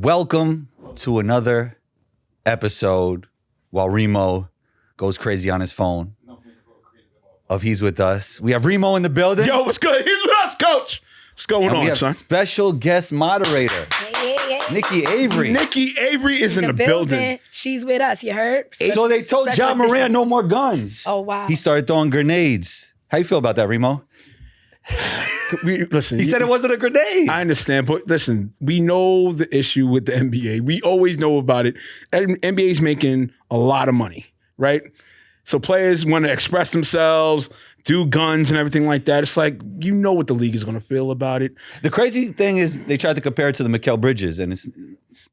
Welcome to another episode while Remo goes crazy on his phone of He's With Us. We have Remo in the building. Yo, what's good? He's with us, coach. What's going on, we have son? Special guest moderator, Nikki Avery. Nikki Avery is in the building. She's with us, you heard? So they told John Moran no more guns. Oh, wow. He started throwing grenades. How you feel about that, Remo? Listen, He said it wasn't a grenade. I understand, but listen, we know the issue with the NBA. We always know about it. NBA's making a lot of money, right? So players want to express themselves, do guns and everything like that. It's like, you know what the league is going to feel about it. The crazy thing is they tried to compare it to the Mikal Bridges, and it's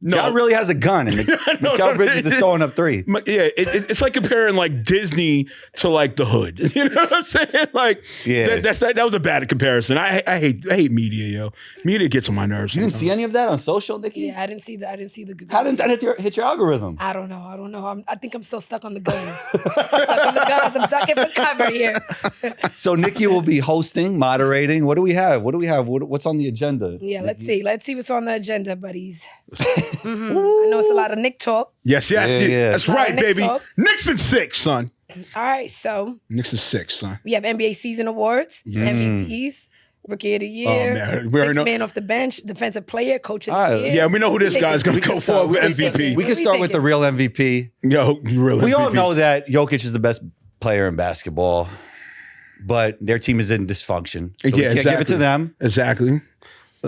John really has a gun, and Mikal Bridges is throwing up three. Yeah, it's like comparing like Disney to like the hood. You know what I'm saying? Like, yeah, that was a bad comparison. I hate media, yo. Media gets on my nerves. You didn't see any of that on social, Nikki? Yeah, I didn't see the. How didn't that hit your algorithm? I don't know. I think I'm still stuck on the guns. I'm ducking for cover here. So Nikki will be hosting, moderating. What do we have? What's on the agenda? Yeah, Nikki? Let's see what's on the agenda, buddies. I know it's a lot of Nick talk. Yes. Yeah. That's right, Nick baby. talk. Knicks in 6, son. All right, so Knicks in 6, son. we have NBA season awards, MVPs, Rookie of the Year, man. We already Sixth know. man off the bench, Defensive Player, Coach of All the right. Year. Yeah, we know who this guy's going to go for with MVP. We can start with the real MVP. Yo, real We MVP. all know that Jokic is the best player in basketball, but their team is in dysfunction. So we can't give it to them. Exactly.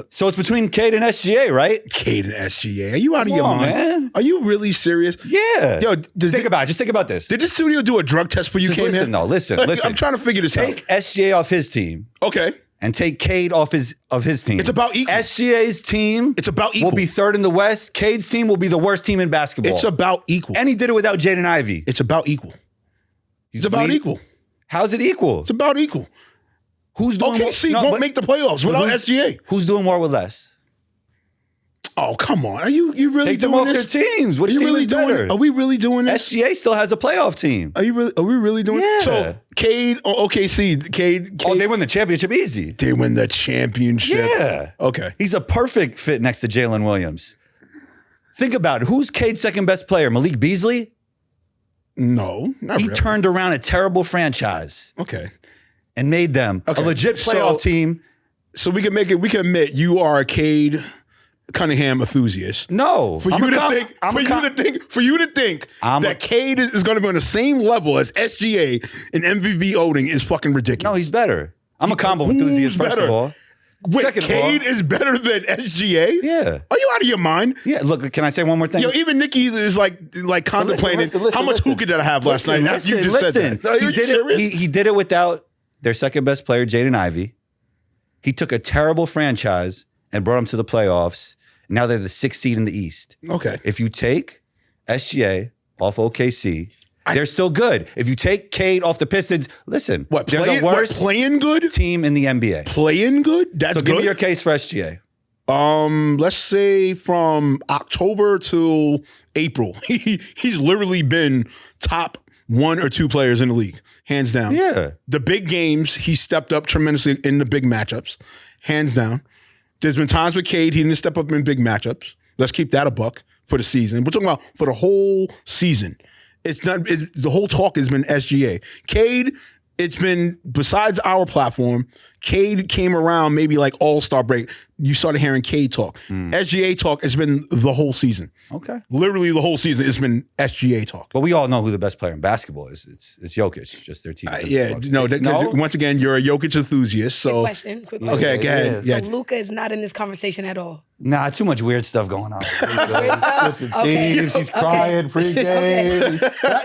So it's between Cade and SGA, right? Cade and SGA. Are you out of Come your on, mind? man. Are you really serious? Yeah. Yo, Just think about this. Did the studio do a drug test for you Just came listen, in? though. Listen. I'm trying to figure this out. Take SGA off his team Okay. and take Cade off his team. It's about equal. SGA's team It's about equal. will be third in the West. Cade's team will be the worst team in basketball. It's about equal. And he did it without Jaden Ivey. It's about equal. It's about equal. How's it equal? It's about equal. Who's doing OKC more? won't make the playoffs without SGA. Who's doing more with less? Oh, come on. Are you really Take them doing off this? their teams. Which Are you team really is doing better? it? Are we really doing this? SGA still has a playoff team. Are we really doing Yeah. it? So Cade, Cade. Oh, they win the championship easy. They win the championship. Yeah. Okay. He's a perfect fit next to Jalen Williams. Think about it. Who's Cade's second best player? Malik Beasley? No, not He really. turned around a terrible franchise Okay. and made them a legit playoff team. So we can admit you are a Cade Cunningham enthusiast. No. For you to think that Cade is going to be on the same level as SGA and MVP voting is fucking ridiculous. No, he's better. I'm a combo enthusiast, first of all. Wait, Second of all- Cade is better than SGA? Yeah. Are you out of your mind? Yeah, look, can I say one more thing? Yo, even Nikki is like contemplating how much hookah did I have last night after you just said that. No, He did it. He did it without their second best player, Jaden Ivey. He took a terrible franchise and brought them to the playoffs. Now they're the 6th seed in the East. Okay. If you take SGA off OKC, they're still good. If you take Cade off the Pistons, listen, they're the worst playing good team in the NBA. Playing good? That's So good. give me your case for SGA. Let's say from October to April, he's literally been top 1 or 2 players in the league, hands down. Yeah. The big games, he stepped up tremendously in the big matchups, hands down. There's been times with Cade, he didn't step up in big matchups. Let's keep that a buck for the season. We're talking about for the whole season. The whole talk has been SGA. Cade, it's been, besides our platform, Cade came around maybe like All-Star break. You started hearing Cade talk. SGA talk has been the whole season. Okay. Literally the whole season, it's been SGA talk. But we all know who the best player in basketball is. It's Jokic. Just their team. Once again, you're a Jokic enthusiast. So Quick question. Okay, go ahead. Yeah. So Luka is not in this conversation at all. Nah, too much weird stuff going on. Switching Okay. teams, he's crying pregame.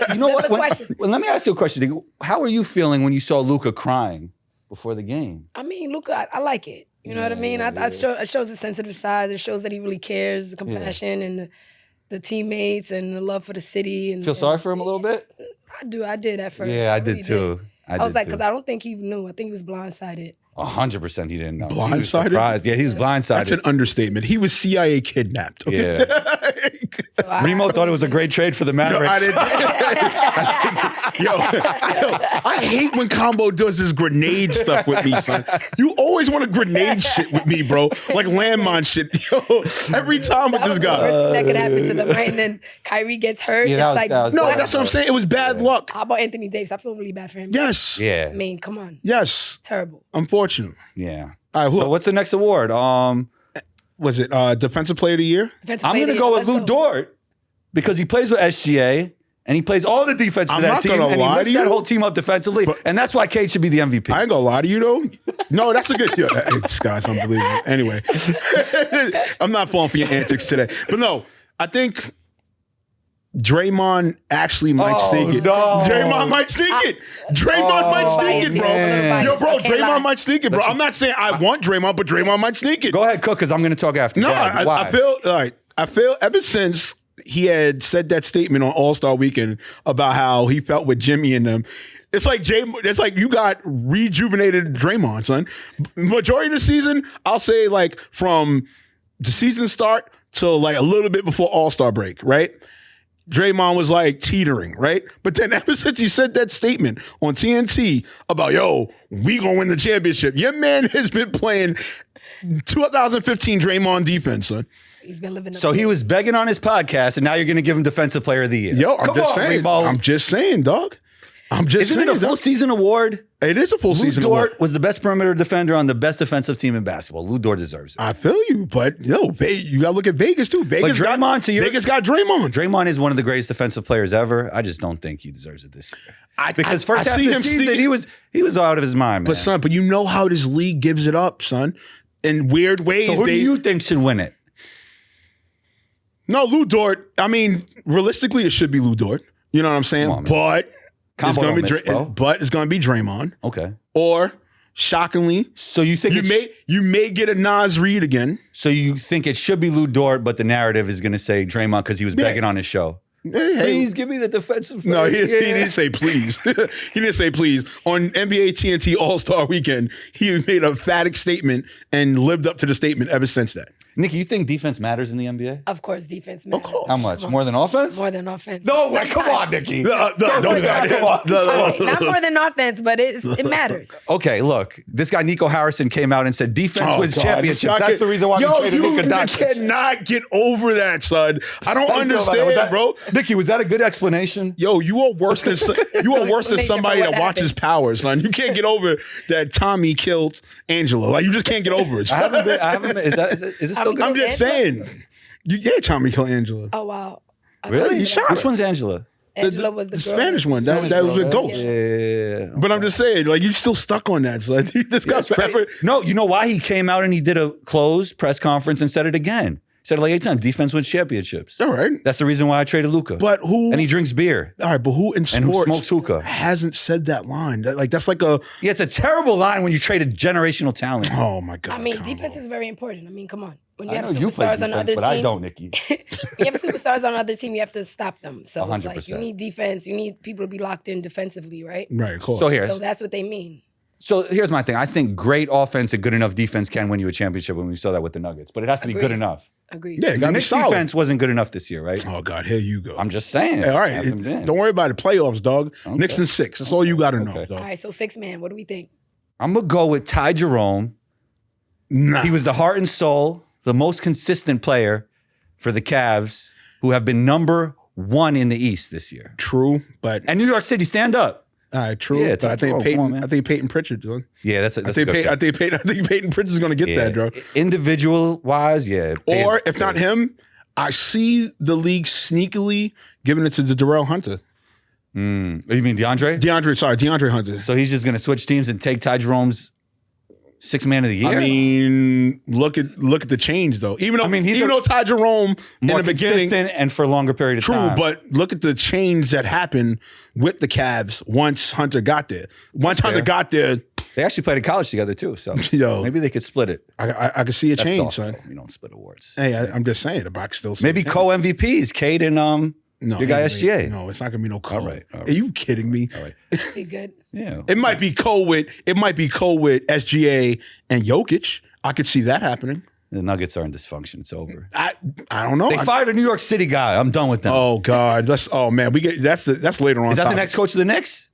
You know Just a question. Well, let me ask you a question. How are you feeling when you saw Luka crying before the game? I mean, Luka, I like it. You know what I mean? It shows his sensitive side. It shows that he really cares, the compassion and the teammates and the love for the city. And Feel sorry for him a little bit? I did at first. Yeah, I did really too. I was like, because I don't think he knew. I think he was blindsided. 100% he didn't know. He was Blindsided? surprised. Yeah, he was blindsided. That's an understatement. He was CIA kidnapped. Okay? Yeah. Remo thought it was a great trade for the Mavericks. I didn't. Yo, I hate when Combo does this grenade stuff with me, son. You always want to grenade shit with me, bro. Like landmine shit. Yo, every time with this guy. That could happen to them, right? And then Kyrie gets hurt. Yeah, It's that was No, bad, that's what I'm bro. saying. It was bad luck. How about Anthony Davis? I feel really bad for him. Yes. Yeah. I mean, come on. Yes. Terrible. Unfortunately. Yeah. All right, So what's the next award? was it Defensive Player of the Year? Defensive I'm player going to of go the with year. Lou Let's go. Dort because he plays with SGA and he plays all the defense for I'm that not team gonna and he lie lifts to that you, whole team up defensively. And that's why Cade should be the MVP. I ain't gonna lie to you though. No, that's a good. Yo, this guy's unbelievable. Anyway, I'm not falling for your antics today, but no, I think Draymond actually might sneak it. no. Draymond might sneak it. Draymond might sneak it, bro. man. Yo, bro, I can't lie. Draymond might sneak it, bro. I'm not saying I want Draymond, but Draymond might sneak it. Go ahead, Cook, because I'm going to talk after. No, Go ahead. Why? I feel all right. I feel ever since he had said that statement on All-Star Weekend about how he felt with Jimmy and them. It's like you got rejuvenated Draymond, son. Majority of the season, I'll say like from the season start till like a little bit before All-Star break, right? Draymond was like teetering, right? But then ever since he said that statement on TNT about, yo, we gonna win the championship, your man has been playing 2015 Draymond defense, son. He's been living. So he was begging on his podcast, and now you're going to give him Defensive Player of the Year. Yo, I'm Come just on, saying. Rebo. I'm just saying, dog. I'm just Isn't saying. it a full dog. season award? It is a full Lou season Dort award. was the best perimeter defender on the best defensive team in basketball. Lou Dort deserves it. I feel you, but yo, you gotta look at Vegas too. Vegas Draymond, to your- Vegas got Draymond. Draymond is one of the greatest defensive players ever. I just don't think he deserves it this year. Because first half of the season, he was out of his mind, man. But son, but you know how this league gives it up, son. In weird ways. So who do you think should win it? No, Lou Dort. I mean, realistically, it should be Lou Dort. You know what I'm saying? Come on, man. But it's Combo gonna be don't miss, bro. but it's gonna be Draymond. Okay. Or shockingly, So you think you may get a Nas Reed again. So you think it should be Lou Dort, but the narrative is going to say Draymond because he was begging on his show. Hey, Please give me the defensive. No, he player. didn't say please. He didn't say please. On NBA TNT All-Star Weekend, he made a emphatic statement and lived up to the statement ever since that. Nikki, you think defense matters in the NBA? Of course, defense matters. course. How much? More than offense? More than offense. No way. Come Sometimes. on, Nikki. Don't do that. Come on. Not more than offense, but it matters. Okay, look. This guy, Nico Harrison, came out and said defense wins God. championships. That's the reason why we traded Luka You Doncic. cannot get over that, son. I don't How do you feel about understand, that? bro. Nikki, was that a good explanation? Yo, you are worse than explanation somebody for what that watches happened. Power, son. You can't get over that Tommy killed Angela. Like you just can't get over it. I haven't been. Is it still good? I'm just saying. Tommy killed Angela. Oh wow. Really? He shot Which her. one's Angela? Angela was the girl. Spanish one. That was a ghost. Yeah. But I'm just saying, like, you still stuck on that. So this guy's forever. No, you know why he came out and he did a closed press conference and said it again. Said it like 8 times. Defense wins championships. All right. That's the reason why I traded Luka. But who? And he drinks beer. All right, but who in And who sports smokes hookah. hasn't said that line? That's like a. Yeah, it's a terrible line when you traded generational talent. Oh my god. I mean, Combo. defense is very important. I mean, come on. When you I have know you play superstars on defense, other but team, I don't, Nikki. when you have superstars on another team, you have to stop them. So it's like 100%. you need defense. You need people to be locked in defensively, right? Right. Cool. So here's So that's what they mean. So here's my thing. I think great offense and good enough defense can win you a championship when we saw that with the Nuggets. But it has to be good Agreed. enough. Agreed. Yeah, it The gotta be Knicks solid. defense wasn't good enough this year, right? Oh god, here you go. I'm just saying. Hey, all right, Hasn't been. don't worry about it. Playoffs, dog. Okay. Knicks in 6. That's all you got to know, Okay. dog. All right, so 6-man. What do we think? I'm going to go with Ty Jerome. Nah. He was the heart and soul, the most consistent player for the Cavs, who have been number 1 in the East this year. True, but And New York City, stand up. all right, true. Yeah, but it's I think come Peyton. on, man. I think Peyton Pritchard, son. Yeah, that's a good pick. I think Peyton Pritchard's going to get that, bro. Individual wise, yeah. Or if not him, I see the league sneakily giving it to the Darrell Hunter. You mean DeAndre? DeAndre Hunter. So he's just going to switch teams and take Ty Jerome's 6th man of the year? I mean, look at the change though. Even though Ty Jerome in more the beginning, consistent and for a longer period of time. but look at the change that happened with the Cavs once Hunter got there. Once Hunter fair. got there, They actually played at college together too, so Yo. maybe they could split it. I could see a That's change, soft, son. though. You don't split awards. Hey, I'm just saying the box still. Maybe co-MVPs, Cade and No, Your guy ain't gonna SGA. be- No, it's not gonna be no cold. All right. Are you kidding me? All right. Be good. Yeah. It might be cold with SGA and Jokic. I could see that happening. The Nuggets are in dysfunction. It's over. I don't know. They fired a New York City guy. I'm done with them. Oh God, man, that's later on. Is that the topic. next coach of the Knicks?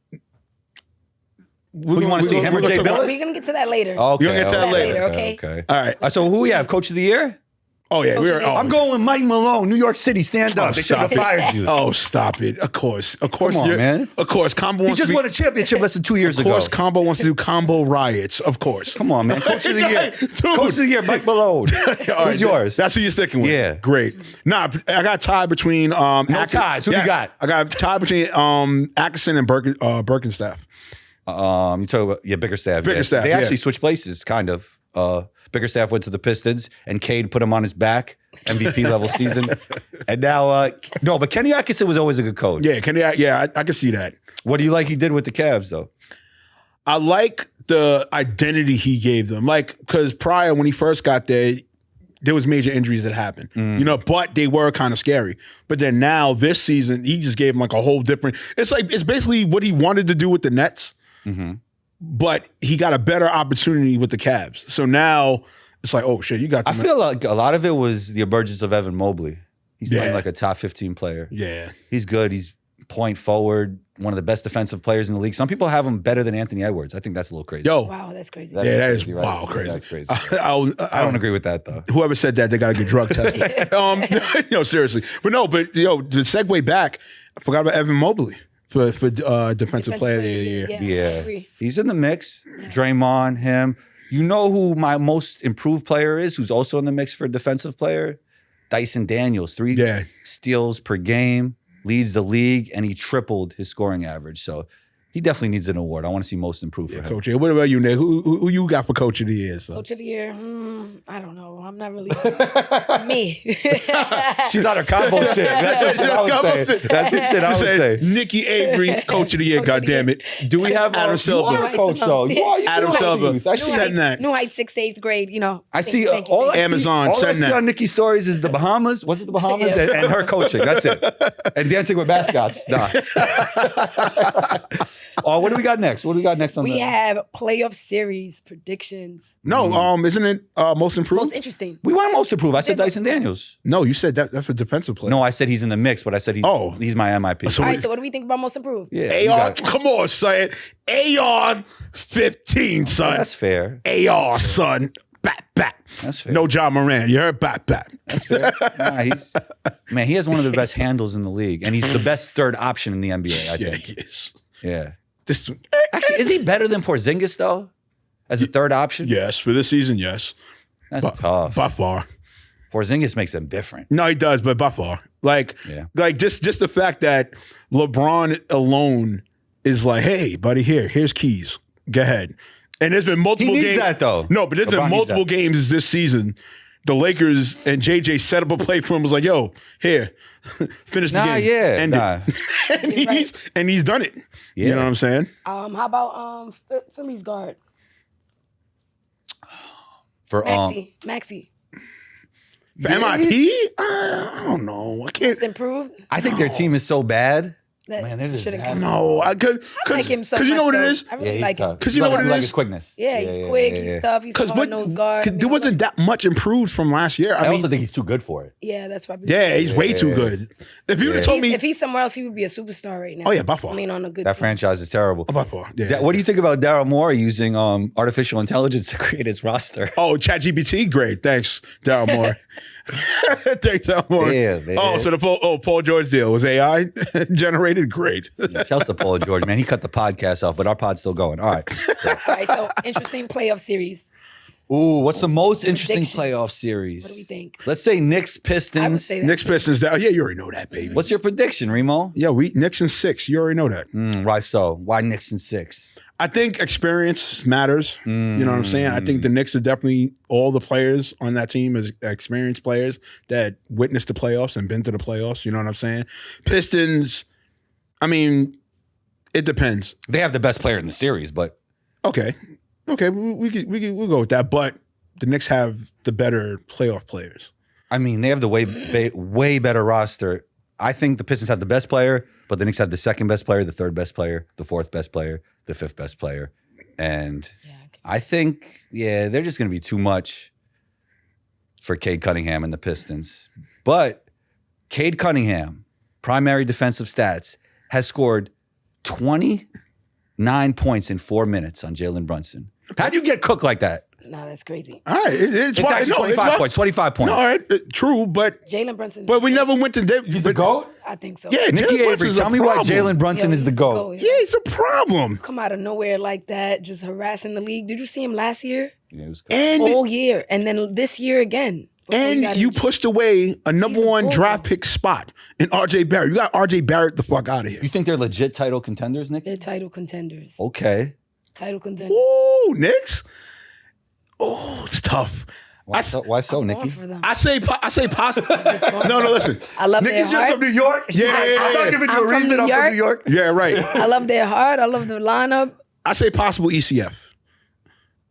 Who Who you want to see? Him or Jay Billis? We're gonna get to that later. Okay. You're gonna get to that later, okay? All right. So who we have? Coach of the year? Oh yeah, Coach of the year. I'm going with Mike Malone. New York City, stand up. They should have stop it. fired you. Oh, stop it! Of course. Come on, man. Of course, Combo He wants just to be. won a championship less than 2 years Of ago. course, Combo wants to do combo riots. Of course. Come on, man. Coach of the year. Dude. Coach of the year, Mike Malone. All right, Who's yours? That's who you're sticking with. Yeah. Great. Nah, I got tied between No ties. Who do you got? I got tied between Atkinson and Birkenstaff. You talk about Bickerstaff. Bickerstaff, They yeah. actually switched places, kind of. Bickerstaff went to the Pistons, and Cade put him on his back, MVP level season. And now, no, but Kenny Atkinson was always a good coach. Yeah, I can see that. What do you like he did with the Cavs, though? I like the identity he gave them. Like, because prior, when he first got there was major injuries that happened, but they were kind of scary. But then now, this season, he just gave them like a whole different, it's basically what he wanted to do with the Nets, but he got a better opportunity with the Cavs. So now, it's like, oh shit, you got I feel like a lot of it was the emergence of Evan Mobley. He's playing like a top 15 player. Yeah. He's good. He's point forward, one of the best defensive players in the league. Some people have him better than Anthony Edwards. I think that's a little crazy. Yo. Wow, that's crazy. Yeah, that is crazy, right? wow, crazy. That's crazy. I don't agree with that, though. Whoever said that, they got to get drug tested. Seriously. But to segue back, I forgot about Evan Mobley for defensive player of the year. I Yeah. agree. He's in the mix. Draymond, him. You know who my most improved player is, who's also in the mix for defensive player? Dyson Daniels. 3 steals per game, leads the league, and he tripled his scoring average. So he definitely needs an award. I want to see most improved for him. Coach, what about you, Nick? Who you got for Coach of the Year? So? Coach of the year? I don't know. I'm not really me. She's on her combo shit. That's some shit I would say. That's some shit I would say. Nikki Avery, Coach of the Year, goddammit. Do we have Adam Silver? You are a coach, though. You are Adam Silver. I see Send that. New Heights, 6th, 8th grade, I see Thank you. all I Amazon, see, all I send see that. on Nikki's stories is the Bahamas. Was it the Bahamas? Yeah. And her coaching. That's it. And dancing with mascots. Nah. Oh, what do we got next? What do we got next on We the have playoff series predictions. No, isn't it most improved? Most interesting. We want most improved. I said Dyson Daniels. No, you said that's a defensive player. No, I said he's in the mix, but I said he's my MIP. So All right, so what do we think about most improved? yeah, you AR, got it. come on, son. AR 15, son. That's fair. AR, son. Bat. That's fair. No John Moran. You heard bat. That's fair. Nah, he has one of the best handles in the league, and he's the best third option in the NBA, I Yeah, think. he is. Yeah. This, Actually, is he better than Porzingis, though? As a third option? yes, for this season, yes. That's tough. By far. Porzingis makes him different. No, he does, but by far. Like just the fact that LeBron alone is like, hey, buddy, here's keys. Go ahead. And there's been multiple He needs games. that, though. No, but there's LeBron been needs multiple that. games this season. The Lakers and JJ set up a play for him. Was like, yo, here, finish the game. End it. and he's done it. Yeah. You know what I'm saying? How about Philly's guard? For Maxey. For MIP? I don't know. I can't. It's improved. I think their team is so bad. That Man, they're just should've nasty. kept- No, I like him so much. you know what it though. is? I really like him. Because you know what it like is? his quickness. Yeah, he's quick. He's tough. He's a Because hard-nosed guard. there wasn't that much improved from last year. I also think he's too good for it. Yeah, that's probably. Yeah, he's way too good. If you would have told me, If he's somewhere else, he would be a superstar right now. Oh, yeah, by far. I mean, on a good. That team. franchise is terrible. by far, yeah. What do you think about Daryl Morey using artificial intelligence to create his roster? Oh, ChatGPT, great. Thanks, Daryl Moore. Thanks, Daryl Moore. Yeah, man. Oh, so the Paul George deal was AI generated? Great. Shouts to Paul George, man. He cut the podcast off, but our pod's still going. All right. All right, so interesting playoff series. Ooh, what's the most interesting Prediction. playoff series? What do we think? Let's say Knicks I would Pistons. say that. Knicks Pistons. Yeah, you already know that, baby. What's your prediction, Remo? Yeah, Knicks in 6. You already know that. Why so? Why Knicks in 6? I think experience matters. You know what I'm saying? I think the Knicks are definitely all the players on that team as experienced players that witnessed the playoffs and been to the playoffs. You know what I'm saying? Pistons, I mean, it depends. They have the best player in the series, but Okay, we'll go with that. But the Knicks have the better playoff players. I mean, they have the way better roster I think the Pistons have the best player, but the Knicks have the second best player, the third best player, the fourth best player, the fifth best player. And I think, they're just going to be too much for Cade Cunningham and the Pistons. But Cade Cunningham, primary defensive stats, has scored 29 points in 4 minutes on Jalen Brunson. How'd you get cooked like that? No, that's crazy. All right, it's actually 25 points. 25 points. No, all right, true, but Jalen Brunson. But we never went to He's the GOAT? I think so. Yeah, Nikki Jalen Avery, Brunson's tell a me why problem. Jalen Brunson is the GOAT. Yeah, he's a problem. Come out of nowhere like that, just harassing the league. Did you see him last year? Yeah, it was good. And All year, and then this year again. And you pushed away a number one bull. draft pick spot in R.J. Barrett. You got R.J. Barrett the fuck out of here. You think they're legit title contenders, Nick? They're title contenders. Okay. Title contenders. Ooh, Knicks. Oh, it's tough. Why so, Nikki? I say possible. No, listen. I love their Nikki's just heart. from New York? Yeah. I'm not giving you I'm a from reason. New I'm from New York. Yeah, right. I love their heart. I love the lineup. I say possible ECF.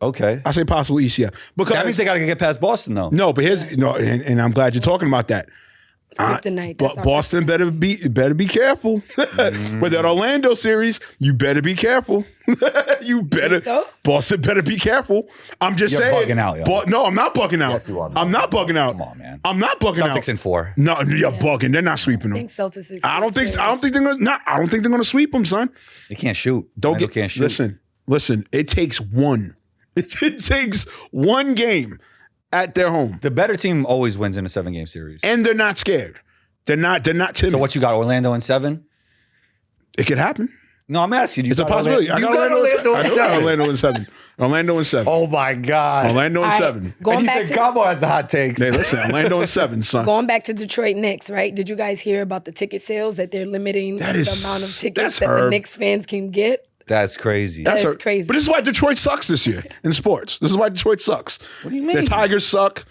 Okay. I say possible ECF. Because That means they got to get past Boston, though. no, but here's and I'm glad you're talking about that. Kryptonite. But Boston better be careful. With that Orlando series, you better be careful. You better. So? Boston better be careful. I'm just You're saying. bugging out, yo. No, I'm not bugging out. Yes, you are. I'm not bugging out. Come on, man. I'm not bugging out. Celtics in 4. No, you're bugging. They're not sweeping I them. think Celtics is. I don't think they're gonna sweep them, son. They can't shoot. Don't can't shoot. Listen. It takes one. It takes one game at their home, The better team always wins in a 7-game series. and they're not scared. They're not timid. So what you got, Orlando in 7? It could happen. No, I'm asking you. It's a possibility. You got Orlando in 7. Orlando in 7. Orlando in 7. Oh, my God. Orlando in All right, 7. Going And you back think to Cabo has the hot takes. Hey, listen, Orlando in 7, son. going back to Detroit Knicks, right? Did you guys hear about the ticket sales that they're limiting the amount of tickets that the Knicks fans can get? That's crazy. That's crazy. But this is why Detroit sucks this year in sports. This is why Detroit sucks. What do you mean? The Tigers suck.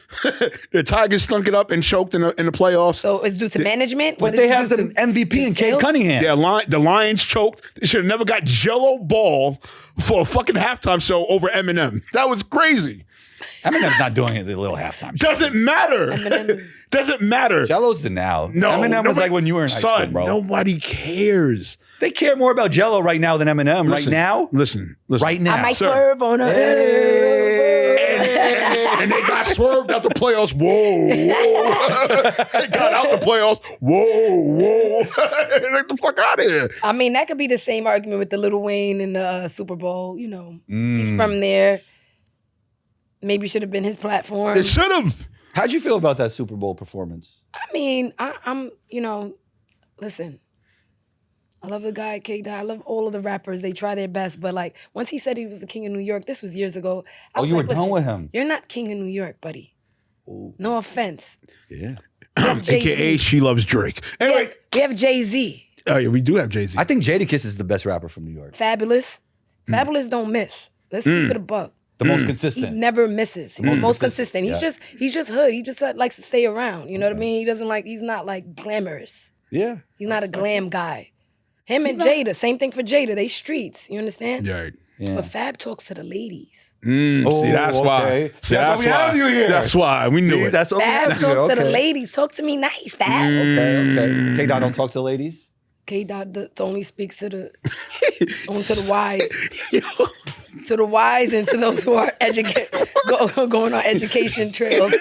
The Tigers stunk it up and choked in the playoffs. So it's due to management? But they have the MVP and Cade Cunningham. The Lions choked. They should have never got Jello ball for a fucking halftime show over Eminem. That was crazy. Eminem's not doing it the little halftime show. Doesn't matter. Eminem Doesn't matter. Jello's the now. No, Eminem was like when you were in high school, bro. Nobody cares. They care more about Jello right now than Eminem. Listen, right now? Listen. Right now. I might Sir. swerve on her. And they got swerved out the playoffs. Whoa. They got out the playoffs. Whoa. Get the fuck out of here. I mean, that could be the same argument with the Lil Wayne in the Super Bowl. You know, he's from there. Maybe should have been his platform. It should have. How'd you feel about that Super Bowl performance? I mean, I'm, listen. I love the guy, Cade. I love all of the rappers. They try their best. But, like, once he said he was the king of New York, this was years ago. You were done with him. You're not king of New York, buddy. Ooh. No offense. Yeah. AKA she loves Drake. Anyway. We have Jay-Z. Oh, yeah, we do have Jay-Z. I think Jadakiss is the best rapper from New York. Fabulous. Fabulous don't miss. Let's keep it a buck. The most He consistent. never misses. He's most consistent. Yeah. He's just hood. He just likes to stay around. You know what I mean? He's not like glamorous. Yeah. He's not a glam guy. Him and Jada, same thing for Jada. They streets. You understand? Yeah. Yeah. But Fab talks to the ladies. See, that's why. okay. See, That's why we have you here. That's why. We knew See, it. that's what we Fab have talks to to the ladies. Talk to me nice, Fab. Okay. K-Dot don't talk to ladies? K-Dot only speaks to the wise. To the wise and to those who are going on education trails.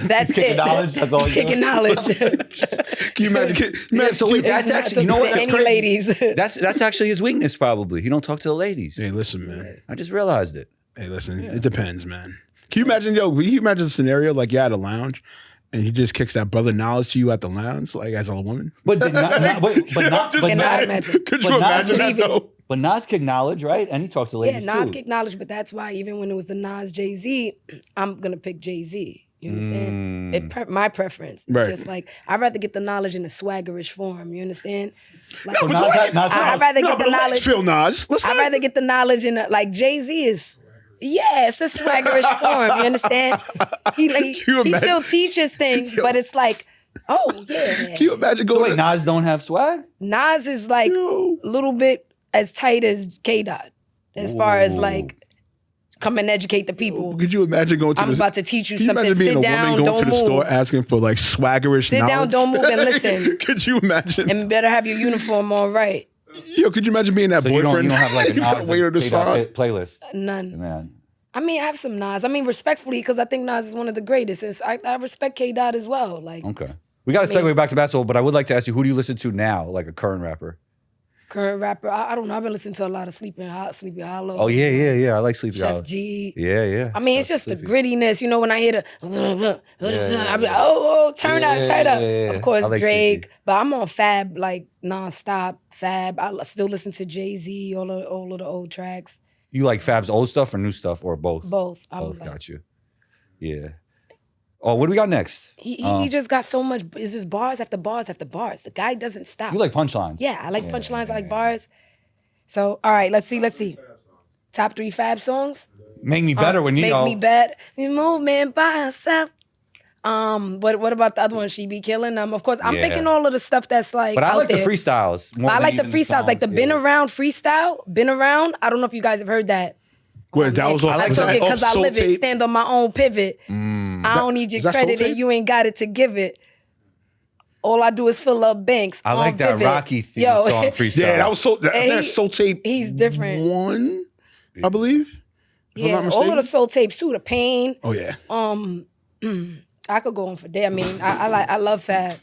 That's kicking knowledge. That's all. He's kicking knowledge. Can you imagine? So wait, that's actually, you know what? That's Any crazy. ladies. That's actually his weakness, probably. He don't talk to the ladies. Hey, listen, man. I just realized it. Hey, listen. It depends, man. Can you imagine, the scenario like you're at a lounge and he just kicks that brother knowledge to you at the lounge, like as a woman? But Cannot imagine. Could you imagine that though? But Nas kicked knowledge, right? And he talks to ladies Nas too. kicked knowledge, but that's why even when it was the Nas Jay-Z, I'm gonna pick Jay-Z. You understand? My preference. Right. Just like I'd rather get the knowledge in a swaggerish form. You understand? Like, So I'd rather get the Let's knowledge. feel Nas. I'd rather get the knowledge in like Jay-Z is. Yeah, it's a swaggerish form. You understand? He still teaches things, but it's like, oh yeah. Can you imagine going? Wait, Nas don't have swag? Nas is like a little bit as tight as K-Dot, as far as like. come and educate the people. Could you imagine going to I'm about to teach you something. Imagine being Sit a down, woman going don't to the move. store asking for like swaggerish Sit knowledge? down, don't move, and listen. Could you imagine? And better have your uniform on right. Yo, could you imagine being that So boyfriend? you don't have like a You gotta Nas wait her to and start. playlist. None. Man. I mean, I have some Nas. I mean, respectfully, because I think Nas is one of the greatest. And I respect K. Dot as well. Like, Okay. We got to segue back to basketball, but I would like to ask you, who do you listen to now, like a current rapper? current rapper. I don't know. I've been listening to a lot of Sleepy Hollow. Oh, yeah. I like Sleepy Hollow. Chef G. Yeah. I mean, it's just Sleepy. the grittiness. You know, when I hear the, I be like, turn up. Yeah. Of course, I like Drake. Sleepy. But I'm on Fab, like, nonstop. Fab. I still listen to Jay-Z, all of the old tracks. You like Fab's old stuff or new stuff or both? Both. Both, got you. Yeah. Oh, what do we got next? He just got so much. It's just bars after bars after bars. The guy doesn't stop. You like punchlines? Yeah, I like punchlines. I like bars. So, all right, let's see. Top 3 Fab songs. Make Me Better when you know. Make Me Better. Movement by herself. What about the other one? She Be Killing them. Of course, I'm picking all of the stuff that's like. But I out like there. the freestyles. More I than like the even freestyles, like the songs, Been Around freestyle. Been Around. I don't know if you guys have heard that. Well, that was I took it because I live it. tape. Stand on my own pivot. I don't need your is that credit, Soul and Tape? you ain't got it to give it. All I do is fill up banks. I like that Vivid. Rocky theme Yo, song freestyle. Yeah, that was And Soul Tape. He's different. 1, I believe. If I'm Yeah, not all of the mistaken. soul tapes too. The Pain. Oh yeah. I could go on for days. I mean, I love Fab.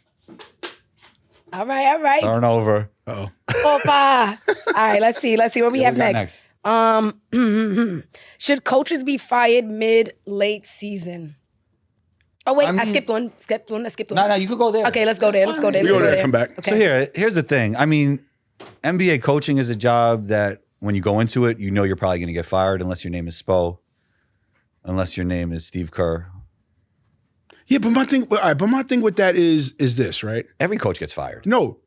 All right. Turn over. Oh. 4, 5. All right, let's see what we have got next. Should coaches be fired mid-late season? Oh wait, I skipped one. No, you could go there. Okay, let's go there. We go there. Come back. Okay. So here's the thing. I mean, NBA coaching is a job that when you go into it, you know you're probably going to get fired unless your name is Spo, unless your name is Steve Kerr. Yeah, but my thing with that is this, right? Every coach gets fired. No.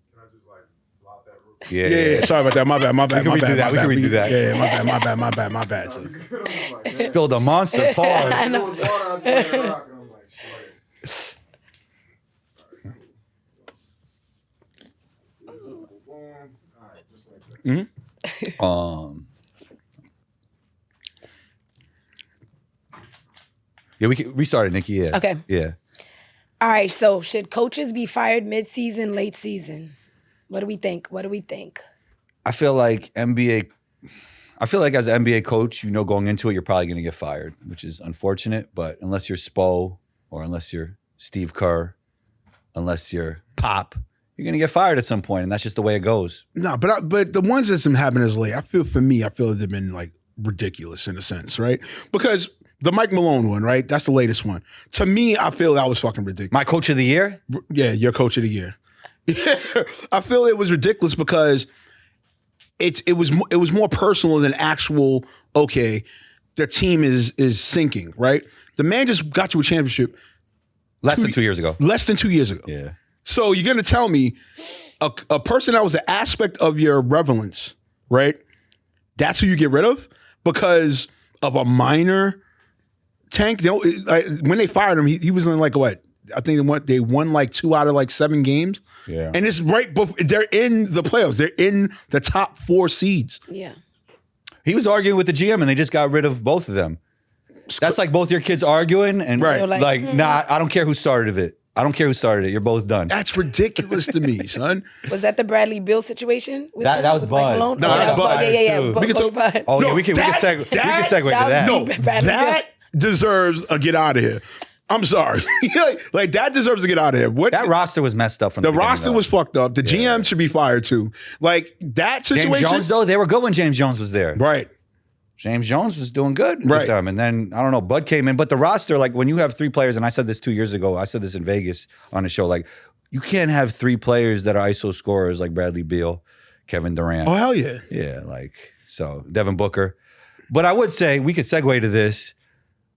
Yeah. Sorry about that. My bad. We can redo that. Yeah, my bad. So. Spilled a monster. Pause. Yeah, we can restart it, Nikki. Yeah. Okay. Yeah. All right. So should coaches be fired mid-season, late season? What do we think? I feel like as an NBA coach, you know going into it, you're probably going to get fired, which is unfortunate. But unless you're Spo or unless you're Steve Kerr, unless you're Pop, you're going to get fired at some point, and that's just the way it goes. No, but the ones that's been happening as late, I feel they've been like ridiculous in a sense, right? Because the Mike Malone one, right? That's the latest one. To me, I feel that was fucking ridiculous. My coach of the year? Yeah, your coach of the year. I feel it was ridiculous because it was more personal than actual, okay, their team is sinking, right? The man just got you a championship Less than 2 years ago. less than 2 years ago. Yeah. So you're going to tell me a person that was an aspect of your relevance, right? That's who you get rid of because of a minor tank. When they fired him, he was in like what? I think they won like 2 out of like 7 games. Yeah. And it's right before they're in the playoffs. They're in the top 4 seeds. Yeah. He was arguing with the GM, and they just got rid of both of them. That's like both your kids arguing, and Right. nah, I don't care who started it. I don't care who started it. You're both done. That's ridiculous to me, son. Was that the Bradley Beal situation? That was with Bud. Mike Malone? No, Oh, that was Bud. Yeah. too. We can Coach talk- Bud. Oh, No, yeah, we can segue to that. No, Bradley that deserves a get out of here. I'm sorry. like that deserves to get out of here. What That roster was messed up from the beginning, roster though. was fucked up. The GM should be fired too. Like that situation. James Jones, though, they were good when James Jones was there. Right. James Jones was doing good Right. with them. And then, I don't know, Bud came in. But the roster, like when you have 3 players, and I said this 2 years ago, I said this in Vegas on a show, like you can't have 3 players that are ISO scorers like Bradley Beal, Kevin Durant. Oh hell yeah. Yeah, so Devin Booker. But I would say, we could segue to this,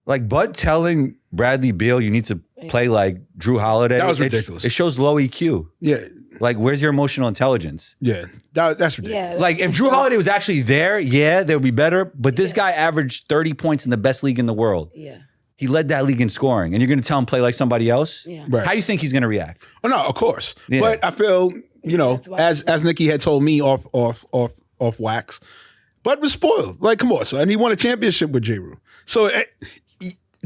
like Bud telling Bradley Beal you need to play like Drew Holiday. That was ridiculous. It shows low EQ. Yeah. Like, where's your emotional intelligence? Yeah. That's ridiculous. Yeah. Like, if Drew Holiday was actually there, yeah, they would be better. But this guy averaged 30 points in the best league in the world. Yeah. He led that league in scoring. And you're going to tell him play like somebody else? Yeah. Right. How do you think he's going to react? Oh no, of course. Yeah. But I feel, That's why- as Nikki had told me off wax, Bud was spoiled. Like, come on, son. And he won a championship with J. Rue. So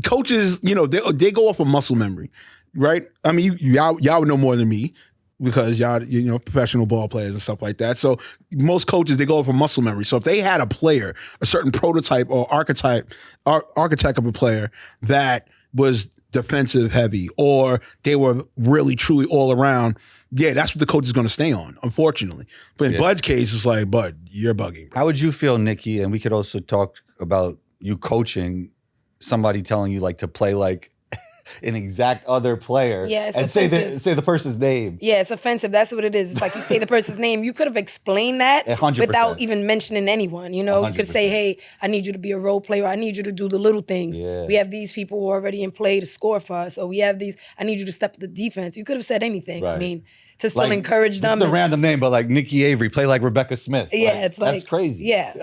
coaches, they go off of muscle memory, right? I mean, y'all would know more than me because y'all, professional ball players and stuff like that. So most coaches, they go off of muscle memory. So if they had a player, a certain prototype or archetype of a player that was defensive heavy, or they were really truly all around, that's what the coach is going to stay on, unfortunately. But in Bud's case, it's like, Bud, you're bugging. How would you feel, Nikki? And we could also talk about you coaching somebody telling you like to play like an exact other player and say the person's name. Yeah, it's offensive. That's what it is. It's like you say the person's name. You could have explained that 100%. Without even mentioning anyone. You 100%. could say, hey, I need you to be a role player. I need you to do the little things. Yeah. We have these people who are already in play to score for us. Or we have these, I need you to step to the defense. You could have said anything. Right. I mean, to still encourage them. It's a random name, but like Nikki Avery, play like Rebecca Smith. Yeah, it's like that's crazy. Yeah.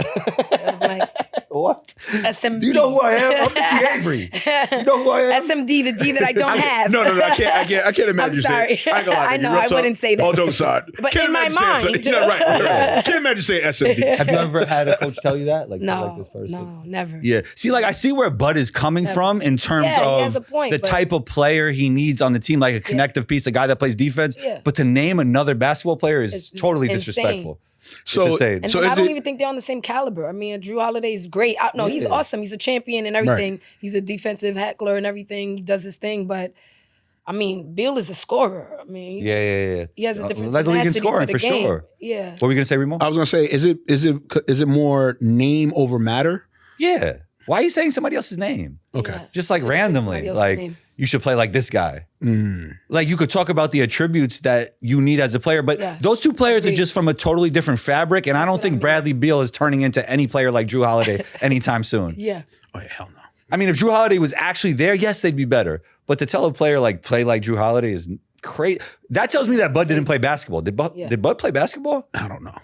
Like, what? SMD. Do you know who I am? I'm Nikki Avery. You know who I am? SMD, the D that I don't have. No, I can't imagine you saying. I know, I wouldn't say that. Oh, don't start. But in my mind. Right. Can't imagine saying SMD. Have you ever had a coach tell you that? Like, no, like this person? No, never. Yeah. See, like I see where Bud is coming from in terms he has of a point, the type of player he needs on the team, like a connective piece, a guy that plays defense. Yeah. But to name another basketball player is It's totally insane. disrespectful. So, insane. And I don't even think they're on the same caliber. I mean, Drew Holiday is great. He's awesome. He's a champion and everything. Right. He's a defensive heckler and everything. He does his thing. But, I mean, Beal is a scorer. I mean, He has a different led the league in tenacity scoring for game. sure. Yeah. What were you gonna say, Remo? I was gonna say, is it more name over matter? Yeah. Why are you saying somebody else's name? Okay. Yeah. Just like randomly, else's like name. you should play like this guy. Like you could talk about the attributes that you need as a player, but those two players are just from a totally different fabric, and I don't think Bradley Beal is turning into any player like Drew Holiday anytime soon. Yeah. Oh, yeah, hell no. I mean, if Drew Holiday was actually there, yes, they'd be better. But to tell a player like play like Drew Holiday is crazy. That tells me that Bud didn't play basketball. Did Bud play basketball? I don't know.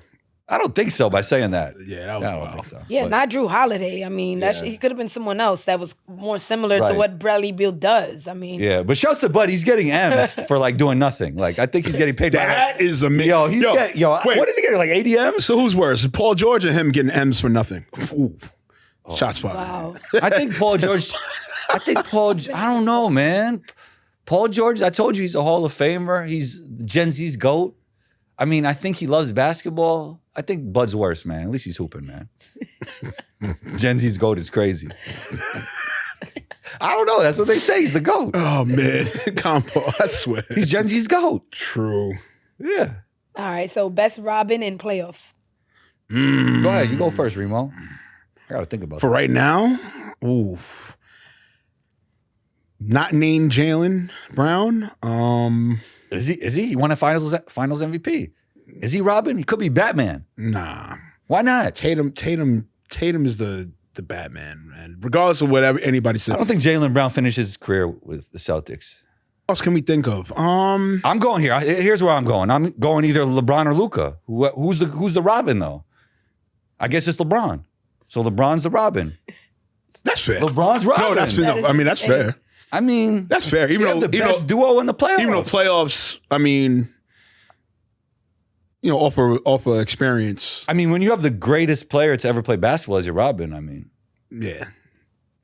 I don't think so by saying that. Yeah, that was I don't wild. think so. Yeah, But- not Drew Holiday. I mean, he could have been someone else that was more similar to Right. what Bradley Beal does. I mean, Yeah, but shouts to Bud. He's getting M's for like doing nothing. Like I think he's getting paid. That is amazing. Wait, what is he getting? Like 80 M's? So who's worse, Paul George or him getting M's for nothing? Ooh. Shots fired. wow. I think Paul George. I don't know, man. Paul George. I told you he's a Hall of Famer. He's Gen Z's GOAT. I mean, I think he loves basketball. I think Bud's worse, man. At least he's hooping, man. Gen Z's GOAT is crazy. I don't know. That's what they say. He's the GOAT. Oh, man. Compo, I swear. He's Gen Z's GOAT. True. Yeah. All right, so best Robin in playoffs. Go ahead. You go first, Remo. I got to think about For right now, ooh. Not named Jaylen Brown. Is he? He won a finals MVP. Is he Robin? He could be Batman. Nah. Why not? Tatum is the Batman, man. Regardless of whatever anybody says. I don't think Jaylen Brown finished his career with the Celtics. What else can we think of? I'm going here. Here's where I'm going. I'm going either LeBron or Luka. Who's the Robin though? I guess it's LeBron. So LeBron's the Robin. That's fair. LeBron's Robin. No, that's fair. No, I mean, that's fair. I mean, That's fair. Even though the best duo in the playoffs. Even though playoffs, I mean, offer experience. I mean, when you have the greatest player to ever play basketball as your Robin, I mean, Yeah.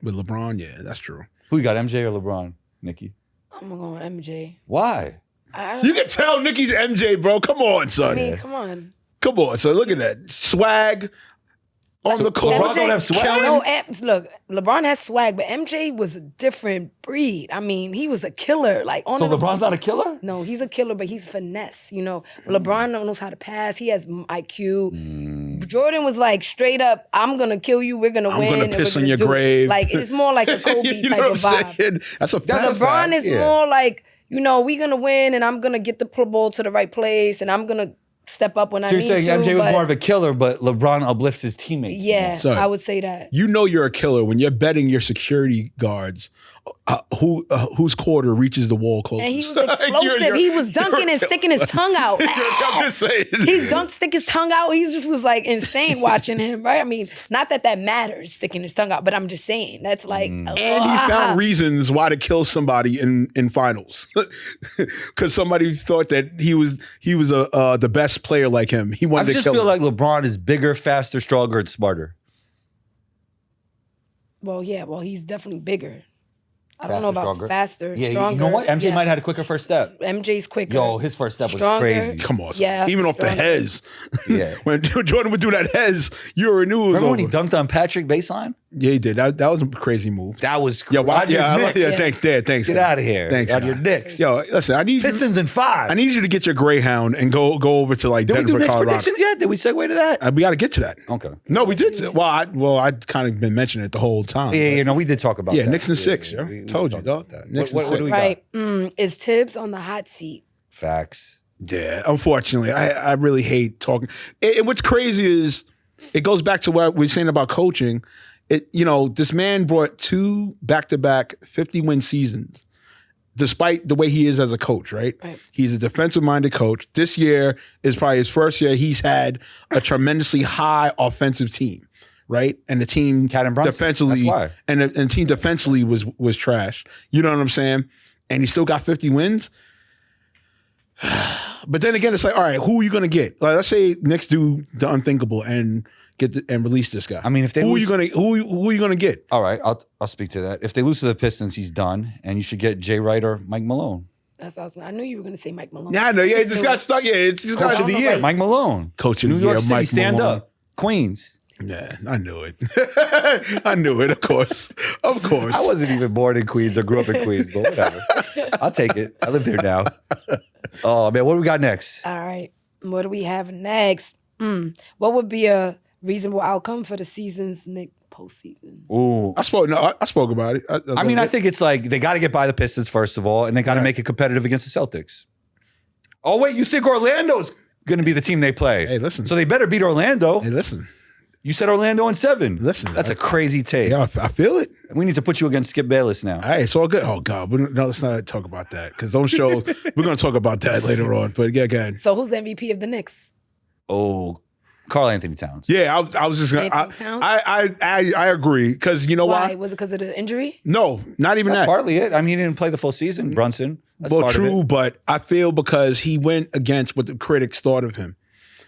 With LeBron, yeah, that's true. who you got, MJ or LeBron, Nikki? I'm going MJ. Why? You can tell Nicki's MJ, bro. Come on, son. I mean, come on. Come on, son. Look at that. Swag on the court. LeBron don't have swag? No, look, LeBron has swag, but MJ was a different breed. I mean, he was a killer. Like on So the LeBron's not a killer? No, he's a killer, but he's finesse. LeBron knows how to pass. He has IQ. Jordan was like straight up, I'm gonna kill you. We're gonna win. I'm gonna piss on your grave. Like it's more like a Kobe You type know of what I'm vibe. saying? That's a That's fact. a fact. LeBron is Yeah. more like, we're gonna win, and I'm gonna get the ball to the right place, and I'm gonna step up when I So need you're to. saying MJ was but more of a killer, but LeBron uplifts his teammates. yeah, Sorry. I would say that. You know you're a killer when you're betting your security guards whose quarter reaches the wall closest. And he was explosive. He was dunking and sticking his tongue out. I'm just saying. He dunked, stick his tongue out. He just was like insane watching him, right? I mean, not that matters, sticking his tongue out, but I'm just saying that's like. And he found reasons why to kill somebody in finals, because somebody thought that he was the best player like him. He wanted to kill him. I just feel like LeBron is bigger, faster, stronger, and smarter. Well, yeah. Well, he's definitely bigger. I don't know about stronger. Faster, yeah, stronger. You know what? MJ might have had a quicker first step. MJ's quicker. Yo, his first step was Stronger. crazy. Come on, son. Yeah, Even off stronger. the Hez. Yeah. When Jordan would do that Hez, you already knew it was Remember when he over. dunked on Patrick baseline? Yeah, he did. That was a crazy move. That was Yeah, crazy. thanks. Get out of here. Thanks. On your Knicks. Yo, listen, I need Pistons in 5. I need you to get your Greyhound and go over to like Did we Denver, do Knicks Colorado. predictions yet? Did we segue to that? We got to get to that. Okay. No, we did. Well, I'd kind of been mentioning it the whole time. Yeah, we did talk about that. Knicks in 6. Yeah, we told you, talked dog. about that. Knicks What in do we 6. got? Right. Is Tibbs on the hot seat? Facts. Yeah, unfortunately, I really hate talking. And what's crazy is it goes back to what we're saying about coaching. This man brought 2 back-to-back 50-win seasons, despite the way he is as a coach, right? He's a defensive-minded coach. This year is probably his first year. He's had a tremendously high offensive team, right? And the team defensively, and the team defensively was trash. You know what I'm saying? And he still got 50 wins. But then again, it's like, all right, who are you going to get? Like, let's say Knicks do the unthinkable and and release this guy. I mean, if they who are you gonna get? All right, I'll speak to that. If they lose to the Pistons, he's done, and you should get Jay Wright or Mike Malone. That's awesome. I knew you were going to say Mike Malone. Yeah, I know. Yeah, it just got stuck. Yeah, it's just Coach of the year, Mike Malone. Coach of New the year, York City, Mike stand Malone. up, Queens. Yeah, I knew it. I knew it. Of course. I wasn't even born in Queens or grew up in Queens, but whatever. I'll take it. I live there now. Oh man, what do we got next? All right, what do we have next? What would be a reasonable outcome for the season's Knicks postseason? Ooh, I spoke about it. I think it's like they got to get by the Pistons first of all, and they got to make it competitive against the Celtics. Oh wait, you think Orlando's going to be the team they play? Hey, listen. So they better beat Orlando. Hey, listen. You said Orlando in 7. Listen, that's a crazy take. Yeah, I feel it. We need to put you against Skip Bayless now. Hey, it's all good. Oh God, let's not talk about that because those shows we're going to talk about that later on. But yeah, go ahead. So who's the MVP of the Knicks? Oh, Karl Anthony Towns. Yeah, I was just going to. I agree because you know why? Was it because of the injury? No, not even That's that. partly it. I mean, he didn't play the full season. Brunson. That's well, part true, of it. but I feel because he went against what the critics thought of him.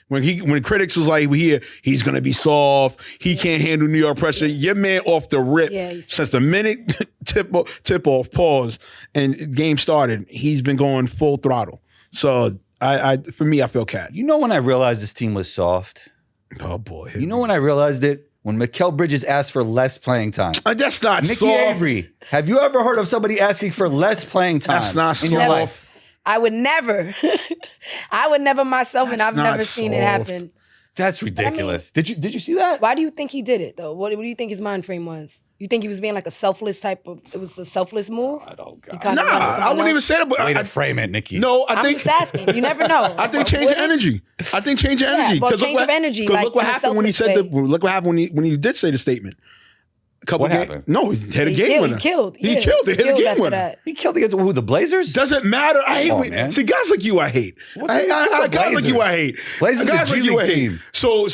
When critics was like, he's going to be soft, he can't handle New York pressure. Your man off the rip, since the minute tip off, pause, and game started, he's been going full throttle. So for me, I feel cat. You know when I realized this team was soft? Oh boy. You know when I realized it? When Mikal Bridges asked for less playing time. That's not Nikki soft. Avery. Have you ever heard of somebody asking for less playing time? That's not in your soft. life? I would never. I would never myself, and I've never seen it happen. That's ridiculous. Did you see that? Why do you think he did it though? What do you think his mind frame was? You think he was being like a selfless type of? It was a selfless move. I don't got. I wouldn't even say that. But Way to frame it, Nikki. No, I'm just asking. You never know. I think change your energy. I think change your energy. well, change of energy, like, look what in a happened when he said selfless way. look what happened when he did say the statement. What happened? No, he had a game winner. He killed. He killed. He hit a game winner. That. He killed against who? The Blazers? Doesn't matter. I hate. Man. See, guys like you, I hate. Guys like you, I hate. Blazers Guys the like G you, I League hate. team. So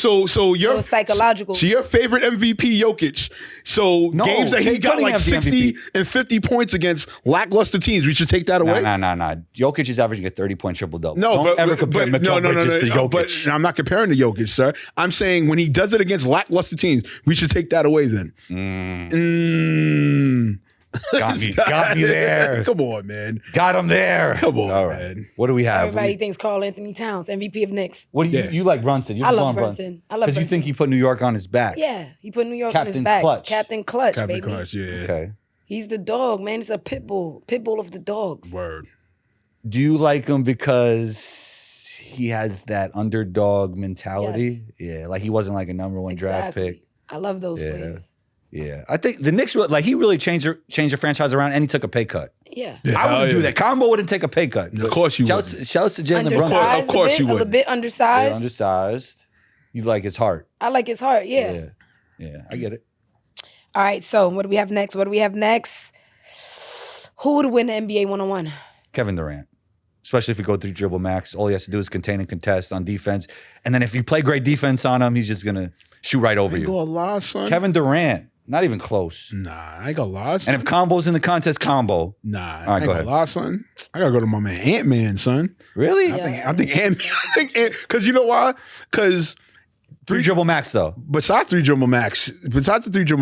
you're It was psychological. So your favorite MVP, Jokic. So games that he Cade got like Cunningham's the 60 MVP. and 50 points against lackluster teams. We should take that away. Nah. Jokic is averaging a 30-point triple-double. No, Don't ever compare Mikal Bridges to Jokic. But I'm not comparing to Jokic, sir. I'm saying when he does it against lackluster teams, we should take that away then. Got me there. Come on, man. Got him there. Come on, All right. man. What do we have? Everybody thinks Karl Anthony Towns, MVP of Knicks. What do you like Brunson? You're I just love going Brunson. I love because you Brunson. think he put New York on his back. Yeah, he put New York on his Captain back. Clutch. Captain Clutch, Captain baby. Clutch, yeah. Okay. He's the dog, man. He's a pit bull of the dogs. Word. Do you like him because he has that underdog mentality? Yeah, like he wasn't like a number one draft pick. I love those players. Yeah, I think the Knicks he really changed the franchise around, and he took a pay cut. Yeah. I wouldn't do that. Combo wouldn't take a pay cut. Of course you would. Shouts to Jalen Brunson. Of course you would. A bit undersized. Yeah, undersized. You like his heart. I like his heart. Yeah. Yeah, I get it. All right. So what do we have next? Who would win the NBA 1-on-1? Kevin Durant. Especially if you go through dribble max. All he has to do is contain and contest on defense. And then if you play great defense on him, he's just going to shoot right over you. Go a lot, son. Kevin Durant. Not even close. Nah, I ain't gonna lie, son. And if combo's in the contest, combo. Nah, All right, I ain't go gonna ahead. lie, son. I gotta go to my man Ant-Man, son. Really? I think Ant-Man, because you know why? Because Three dribble max, though. besides the 3 dribble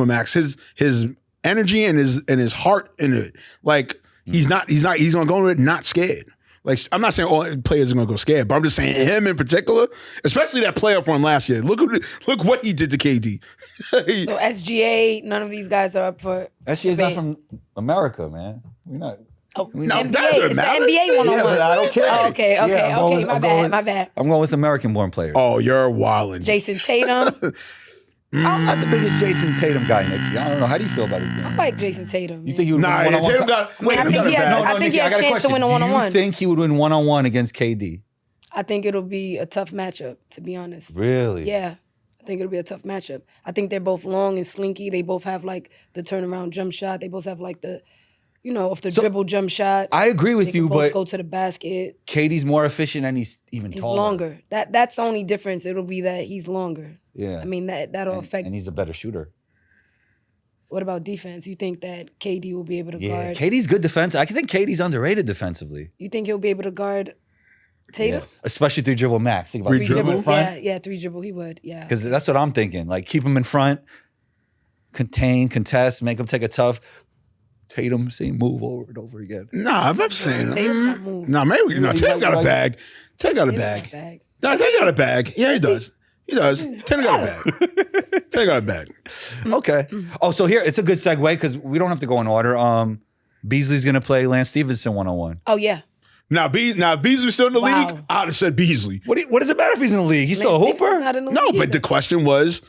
max, his energy and his heart in it, like he's gonna go into it not scared. Like, I'm not saying all players are gonna go scared, but I'm just saying him in particular, especially that playoff run last year. Look what he did to KD. So SGA, none of these guys are up for. SGA's not from America, man. We're not. Oh, No, NBA. that doesn't It's the matter. NBA 1-on-1. Yeah, but I don't care. Oh, okay. Yeah, My bad. I'm going with American-born players. Oh, you're wildin'. Jason Tatum. I'm not the biggest Jason Tatum guy, Nikki. I don't know. How do you feel about his game? I like Jason Tatum. You think he would Nah, win yeah, one-on-one? Tatum got. I think he has- I think he has got a chance to win a one-on-one. Do you think he would win one-on-one against KD? I think it'll be a tough matchup, to be honest. Really? Yeah. I think it'll be a tough matchup. I think they're both long and slinky. They both have like the turnaround jump shot. They both have like the, off the dribble jump shot. I agree with They can you, both but go to the basket. KD's more efficient and he's even He's taller. longer. That's the only difference. It'll be that he's longer. Yeah. I mean that'll affect. And he's a better shooter. What about defense? You think that KD will be able to Yeah, guard? KD's good defense. I think KD's underrated defensively. You think he'll be able to guard Tatum? Yeah. Especially through dribble max. Think about Three three dribble? dribble in front. Yeah, 3 dribble. He would. Yeah. Because that's what I'm thinking. Like, keep him in front, contain, contest, make him take a tough. Tatum, same move over and over again. Nah, I'm saying. Tatum got moved. Nah, maybe no. Tatum got a like- bag. Tatum got a Tatum bag. got bag. Nah, Tatum got a bag. Yeah, he does. He does. Tatum got a bag. Tatum got a bag. Okay. Oh, so here, it's a good segue because we don't have to go in order. Beasley's going to play Lance Stevenson one-on-one. Oh yeah. Now, Beasley's still in the Wow. league. I'd have said Beasley. What does it matter if he's in the league? He's still a Lance Stevenson's hooper? not in the No, league but either. the question was.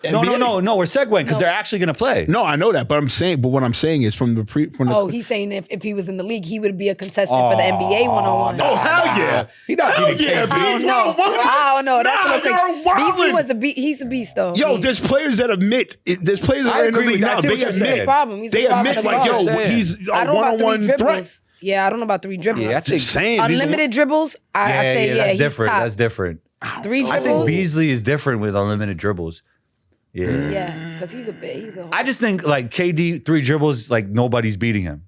No, NBA. we're segueing because No. they're actually going to play. No, I know that, but what I'm saying is from the. Oh, he's saying if he was in the league, he would be a contestant for the NBA 1-on-1. Oh, hell yeah. He not Hell beating yeah, KD. I don't Yo, know. what? I don't know. That's Nah, what I'm you're Beasley wildin'. was a beast. He's a beast, though. Yo, there's players that admit. There's players that I are in the agree league with that. now. I see what They you're admit. saying. problem. He's They a problem admit as like, well. yo, saying. he's a I don't know about 3 one-on-one threat. dribbles. Yeah, I don't know about 3 dribbles. Yeah, I think. Just saying. Unlimited dribbles, I say yeah, that's he's different. top. That's different. 3 I think dribbles. Beasley is different with unlimited dribbles. Yeah. Yeah, because he's a. I just think like KD 3 dribbles, like nobody's beating him.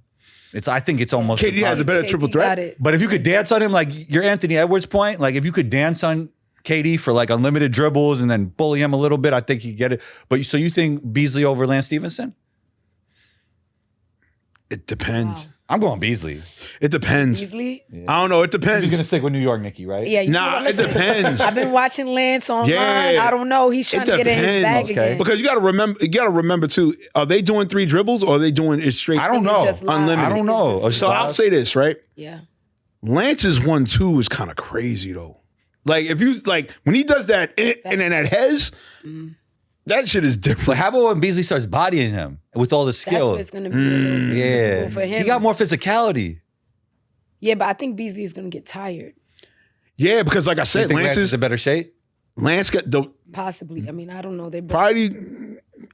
I think it's almost KD has a impossible. better KD triple got threat. it. But if you could dance on him, like your Anthony Edwards point, like if you could dance on KD for like unlimited dribbles and then bully him a little bit, I think he'd get it. But so you think Beasley over Lance Stevenson? It depends. Wow. I'm going Beasley. It depends. Beasley. I don't know. It He's depends. gonna stick with New York, Nikki, right? Yeah, Nah, it listen, depends. I've been watching Lance online. Yeah. I don't know. He's trying It to get in his depends. bag Okay. again. Because you got to remember too. Are they doing 3 dribbles or are they doing it straight? I don't It's know. just live. Unlimited. I don't know. It's just- So I'll say this, right? Yeah. Lance's 1-2 is kind of crazy though. Like if you like when he does that and then that Hez, that shit is different. But how about when Beasley starts bodying him with all the That's skill? what it's going to be a little bit Yeah. difficult for him. He got more physicality. Yeah, but I think Beasley is going to get tired. Yeah, because like I You said, think Lance is in better shape? Lance got the Possibly. I mean, I don't know. They both, probably.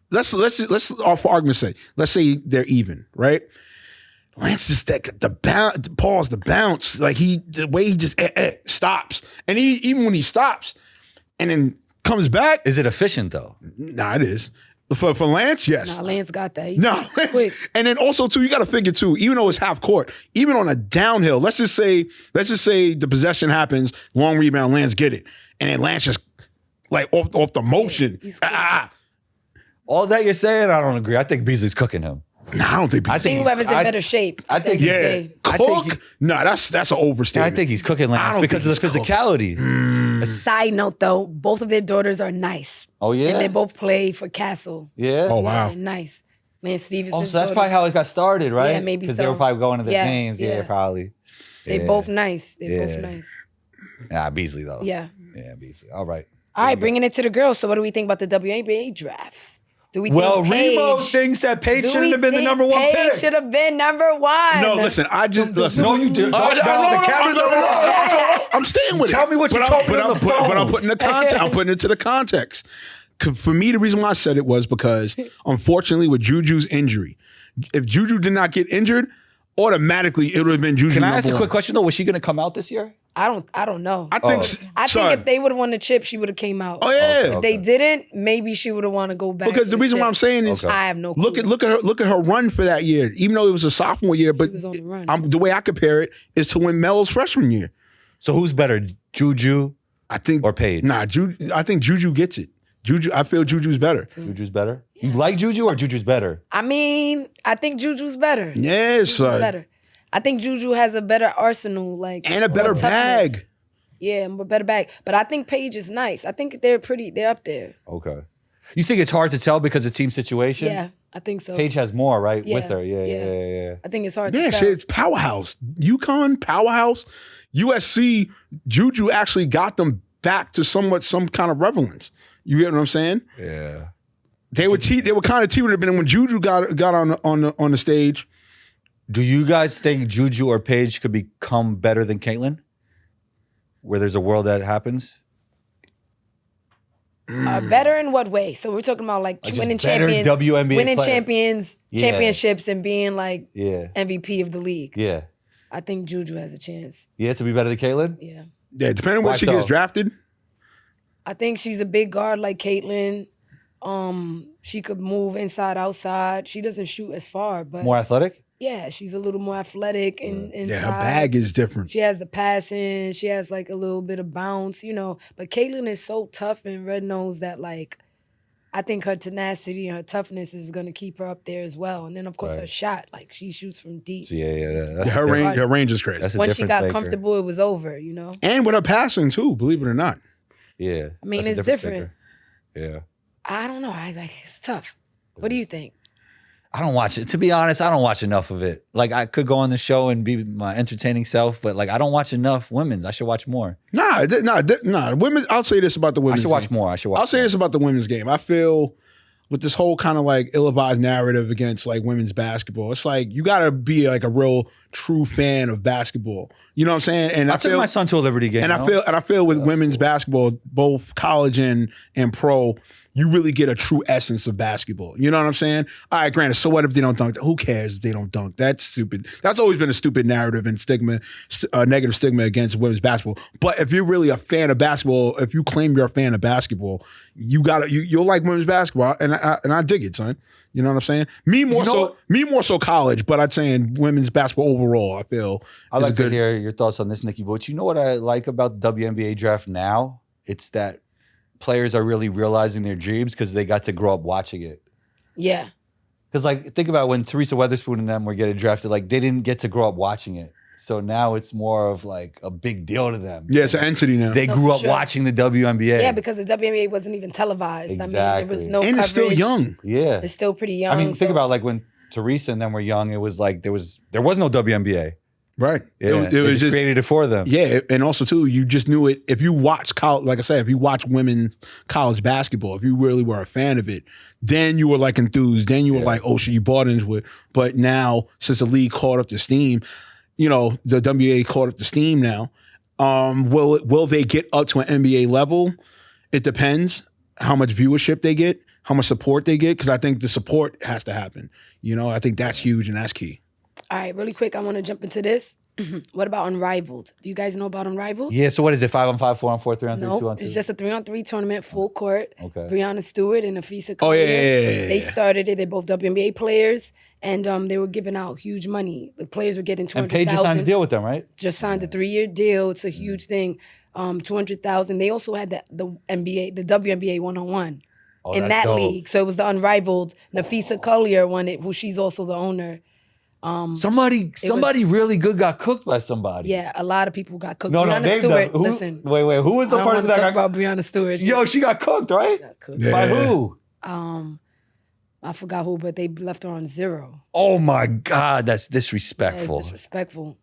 Let's for argument's sake, let's say they're even, right? Lance just the bounce, the bounce, like the way he just stops, and even when he stops, and then comes back. Is it efficient though? Nah, it is for Lance. Yes. Nah, Lance got that. He No, quick. and then also too, you got to figure too. Even though it's half court, even on a downhill, let's just say the possession happens, long rebound, Lance get it, and then Lance just like off the motion. he's quick. All that you're saying, I don't agree. I think Beasley's cooking him. Nah, I don't think. I I think whoever's in better shape. I think- he's yeah, safe. I think Cook. Nah, that's an overstatement. I think he's cooking I Lance don't because of think the he's cooking. physicality. Side note though, both of their daughters are nice. Oh yeah, And they both play for Castle. yeah. Oh wow. They're nice. Lance Stevenson. Oh, so that's probably how it got started, right? Yeah, maybe Because they so. were probably going to the Yeah, games. Yeah, yeah. probably. They Yeah. both nice. They're Yeah. both nice. Nah, Beasley though. Yeah. Yeah, Beasley. All right. All right, bringing it to the girls. So what do we think about the WNBA draft? Do we Well, think Remo Paige, thinks that Paige do shouldn't we have been the think number 1 Paige pick. should have been number 1. No, listen. I just listen. No, you do. No, The cameras are on. I'm staying with it. Tell me what you But told me on the phone. But I'm putting the context. I'm putting it to the context. For me, the reason why I said it was because, unfortunately, with Juju's injury, if Juju did not get injured, automatically it would have been Juju. Can I ask a quick question though? Was she going to come out this year? I don't know. I think if they would have won the chip, she would have came out. Oh yeah. If they didn't, maybe she would have wanted to go back. Because the reason why I'm saying is, I have no clue. Look at her run for that year. Even though it was a sophomore year, but was on the run. The way I compare it is to when Melo's freshman year. So who's better, Juju? I think or Paige. Nah, I think Juju gets it. I feel Juju's better. Juju's better. Yeah. You like Juju or Juju's better? I mean, I think Juju's better. Yes, better. I think Juju has a better arsenal, and a better bag. Yeah, a better bag. But I think Paige is nice. I think they're up there. Okay. You think it's hard to tell because of team situation? Yeah, I think so. Paige has more, right, with her. Yeah. I think it's hard to tell. Yeah, she's powerhouse. UConn, powerhouse. USC, Juju actually got them back to some kind of relevance. You get what I'm saying? Yeah. They were kind of teetering, but then when Juju got on the stage. Do you guys think Juju or Paige could become better than Caitlyn? Where there's a world that happens? Better in what way? So we're talking about like winning champions, WNBA winning player. championships, and being like MVP of the league. Yeah. I think Juju has a chance. Yeah, to be better than Caitlyn? Yeah. Yeah, depending on where she gets drafted. I think she's a big guard like Caitlyn. She could move inside, outside. She doesn't shoot as far, but more athletic? Yeah, she's a little more athletic and inside. Her bag is different. She has the passing. She has like a little bit of bounce, But Caitlyn is so tough and red-nosed that like I think her tenacity and her toughness is gonna keep her up there as well. And then of course her shot, like she shoots from deep. So, yeah. Her range is crazy. Once she got comfortable, it was over, And with her passing too, believe it or not. Yeah. I mean, it's different. Yeah. I don't know. It's tough. What do you think? I don't watch it. To be honest, I don't watch enough of it. Like I could go on the show and be my entertaining self, but like I don't watch enough women's. I should watch more. Nah. Women. I'll say this about the women's. I should watch more. I'll say this about the women's game. I feel with this whole kind of like ill-advised narrative against like women's basketball, it's like you gotta be like a real true fan of basketball. You know what I'm saying? And I took my son to a Liberty game. And I feel with women's basketball, both college and pro, you really get a true essence of basketball. You know what I'm saying? All right, granted, so what if they don't dunk? Who cares if they don't dunk? That's stupid. That's always been a stupid narrative and stigma, negative stigma against women's basketball. But if you're really a fan of basketball, if you claim you're a fan of basketball, you'll like women's basketball, and I dig it, son. You know what I'm saying? Me more so college, but I'd say in women's basketball overall, I feel. I'd like to hear your thoughts on this, Nikki. But you know what I like about the WNBA draft now? It's that players are really realizing their dreams because they got to grow up watching it. Yeah. Because like think about when Teresa Weatherspoon and them were getting drafted, like they didn't get to grow up watching it. So now it's more of like a big deal to them. Yeah, it's an entity now. They grew up watching the WNBA. Yeah, because the WNBA wasn't even televised. Exactly. I mean, there was no coverage. And it's still young. Yeah. It's still pretty young. I mean, think about like when Teresa and them were young, it was like there was no WNBA. Right. Yeah, it was just created it for them. Yeah, and also too, you just knew it. If you watch college, like I said, if you watch women's college basketball, if you really were a fan of it, then you were like enthused. Then you were like, oh shit, you bought into it. But now, since the league caught up to steam, the WNBA caught up to steam now. Will they get up to an NBA level? It depends how much viewership they get, how much support they get, because I think the support has to happen. I think that's huge and that's key. All right, really quick, I want to jump into this. What about Unrivaled? Do you guys know about Unrivaled? Yeah, so what is it? 5-on-5, 4-on-4, 3-on-3, no, 2-on-2? It's just a 3-on-3 tournament, full court. Okay. Brianna Stewart and Afisa Kalia. Oh, yeah. They started it. They're both WNBA players, and they were giving out huge money. The players were getting $200,000. And Paige just signed a deal with them, right? Just signed a 3-year deal. It's a huge thing. $200,000. They also had the WNBA 1-on-1 in that dope. league. So it was the Unrivaled. Nafisa Collier won it, who she's also the owner. Somebody really good got cooked by somebody. Yeah, a lot of people got cooked. No, Brianna name Stewart, them. listen. Wait, who was the person that got about Brianna Stewart? Yo, she got cooked, right? Got cooked. Yeah. By who? I forgot who, but they left her on 0. Oh my God, that's Yeah, disrespectful. it's disrespectful.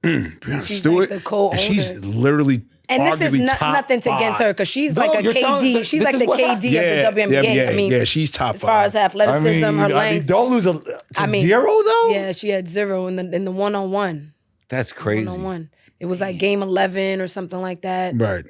Brianna She's Stewart, like the co-owner. she's literally And this is arguably nothing top against 5. her, because she's No, like a you're telling KD. me She's this like is the what KD of the WNBA. Yeah, I mean, she's top 5. as far as athleticism, her length. don't lose to 0 though? Yeah, she had 0 in the 1-on-1. That's crazy. 1-on-1. It was like game 11 or something like that. Right.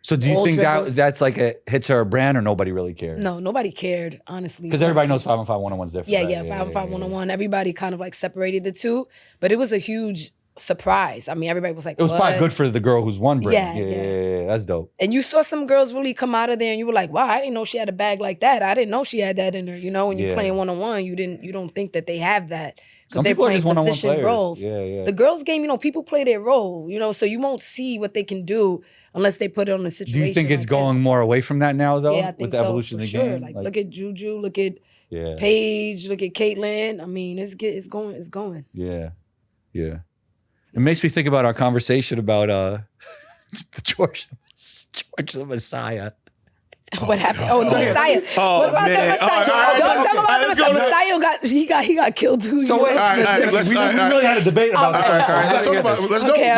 So do you All think dribbles. that's like a hit to her brand, or nobody really cares? No, nobody cared, honestly. Because everybody knows 5-on-5 1-on-1's different. Yeah, right? 5-on-5 1-on-1. Everybody kind of like separated the two, but it was a huge surprise. I mean, everybody was like, It was probably "What?" good for the girl who's won brand. Yeah, Yeah, that's dope. And you saw some girls really come out of there, and you were like, "Wow, I didn't know she had a bag like that. I didn't know she had that in her." You know, when you're playing 1-on-1, you don't think that they have that Some because they're people are playing just 1-on-1 position players. roles. Yeah. The girls' game, people play their role. So you won't see what they can do unless they put it on a situation. Do you think it's like going this. more away from that now, though? Yeah, I think with the so, evolution for of the sure. game? Like, look at Juju, look at yeah. Paige, look at Caitlyn. I mean, it's going. Yeah. It makes me think about our conversation about George the Messiah. What happened? Oh, the Messiah. Oh, What about man. the Messiah? All right, Don't talk about the let's go. Messiah. He got killed too. So wait, we really had a debate about Okay. that. All right, let's talk about it. Let's go. Okay,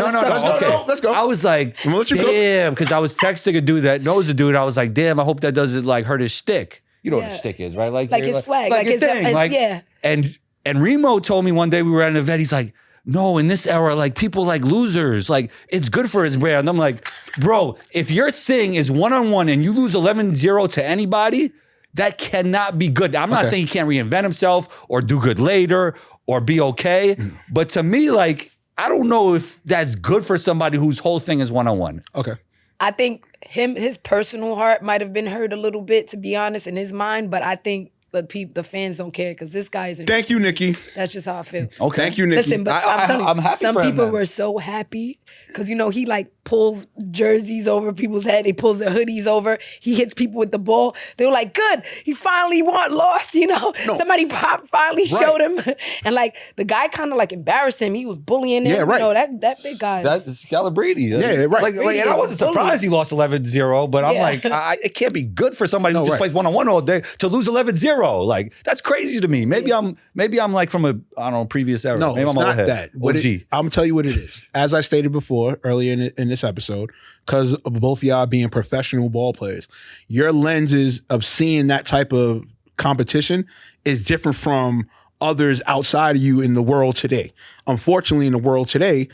No. Let's go. I was like, I'm gonna let you go. damn, because I was texting a dude that knows the dude. I was like, damn, I hope that doesn't like hurt his shtick. You know what his shtick is, right? Like his swag, like like his his- thing. Like, yeah. And Remo told me one day we were at an event. He's like, no, in this era, like people like losers. Like it's good for his brand. I'm like, bro, if your thing is 1-on-1 and you lose 11-0 to anybody, that cannot be good. I'm not saying he can't reinvent himself or do good later or be okay. But to me, like, I don't know if that's good for somebody whose whole thing is 1-on-1. Okay. I think his personal heart might have been hurt a little bit, to be honest, in his mind. But I think the fans don't care because this guy isn't. Thank you, Nikki. That's just how I feel. Okay. Thank you, Nikki. Listen, but I'm telling you, I'm happy some for him, people man. were so happy because he like pulls jerseys over people's head. He pulls their hoodies over. He hits people with the ball. They were like, "Good, he finally lost." Somebody finally showed him, and like the guy kind of like embarrassed him. He was bullying him. Yeah, right. That big guy. That's Scalabrini. Yeah, right. Like, and I wasn't surprised he lost 11-0, but I'm like, it can't be good for somebody who just plays 1-on-1 all day to lose 11-0. Like, that's crazy to me. Maybe I'm like from a previous era. No, maybe it's I'm not old that. OG. I'm gonna tell you what it is. As I stated before earlier in this episode, because of both y'all being professional ball players, your lenses of seeing that type of competition is different from others outside of you in the world today. Unfortunately, in the world today,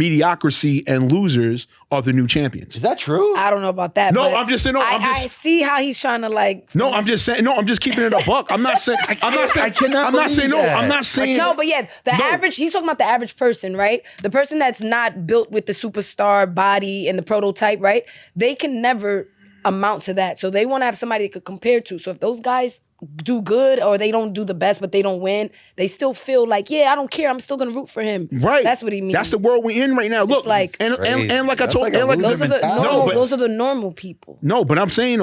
mediocrity and losers are the new champions. Is that true? I don't know about that. No, but I'm just saying. No, I see how he's trying to like. No, I'm just saying. No, I'm just keeping it a buck. I'm not saying. I'm not saying. I cannot I'm not saying. No, believe that. I'm not saying. No, but yeah, the average, he's talking about the average person, right? The person that's not built with the superstar body and the prototype, right? They can never amount to that. So they want to have somebody they could compare to. So if those guys do good or they don't do the best, but they don't win, they still feel like, yeah, I don't care. I'm still going to root for him. Right. That's what he means. That's the world we're in right now. Look, like- and like I That's told, like a and like loser mentality. those are the normal people. no, but I'm saying,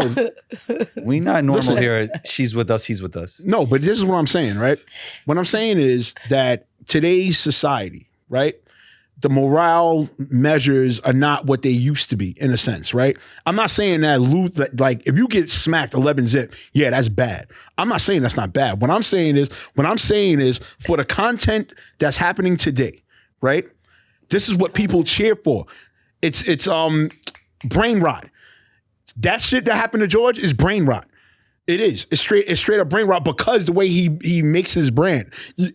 We not normal Listen. here. She's with us. He's with us. no, but this is what I'm saying, right? What I'm saying is that today's society, right? The morale measures are not what they used to be, in a sense, right? I'm not saying that like if you get smacked 11-zip, yeah, that's bad. I'm not saying that's not bad. What I'm saying is for the content that's happening today, right? This is what people cheer for. It's brain rot. That shit that happened to George is brain rot. It is. It's straight up brain rot because the way he makes his brand.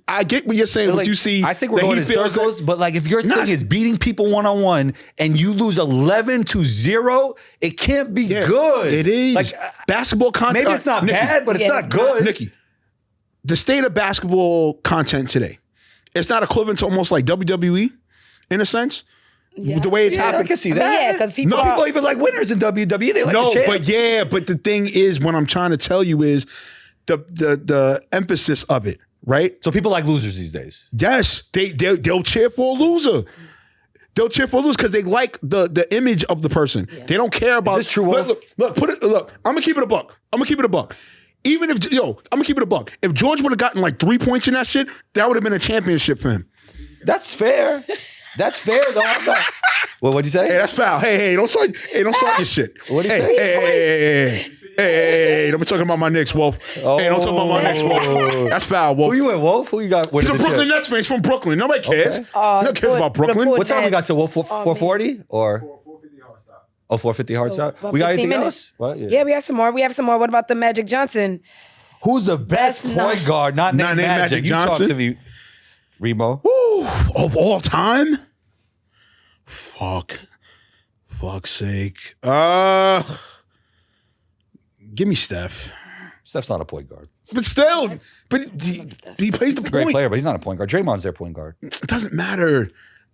I get what you're saying. But What you see, I think we're that going he in feels circles, but like if your Nah. thing is beating people 1-on-1 and you lose 11-0, it can't be good. It is. Like Basketball content. maybe it's not Nikki, bad, but it's Yeah, not it's good. Nikki, the state of basketball content today, it's not equivalent to almost like WWE in a sense. Yeah. The way it's Yeah, I happening. can see I mean, that. yeah, 'cause people no are- people even like winners in WWE. They like No, the champ. but the thing is, what I'm trying to tell you is the emphasis of it, right? So people like losers these days. Yes, they'll cheer for a loser. They'll cheer for a loser because they like the image of the person. They don't care about. this true, Wolf? Look. I'm gonna keep it a buck. Even if I'm gonna keep it a buck. If George would have gotten like 3 points in that shit, that would have been a championship for him. That's fair. That's fair though. I'm not. Well, what'd you say? Hey, that's foul. Hey, don't start your shit. What'd he Hey, say? hey, don't be talking about my Knicks, Wolf. Hey, don't talk about my Knicks, Wolf. That's foul, Wolf. Who you with, Wolf? Who you got? He's a Brooklyn Nets fan. He's from Brooklyn. Nobody cares. Okay. Nobody cares about Brooklyn. Report What time we got Nets. to? Wolf? 440 or 450 hard stop? about We got 15 anything minutes. else? What? Yeah, we have some more. What about the Magic Johnson? Who's the best Best point guard? Not named Magic. You talk Johnson? to me, Remo. Woo, of all time? Fuck. fuck's sake. Give me Steph. Steph's not a point guard. But still, he plays the He's a great point. player, but he's not a point guard. Draymond's their point guard. It doesn't matter.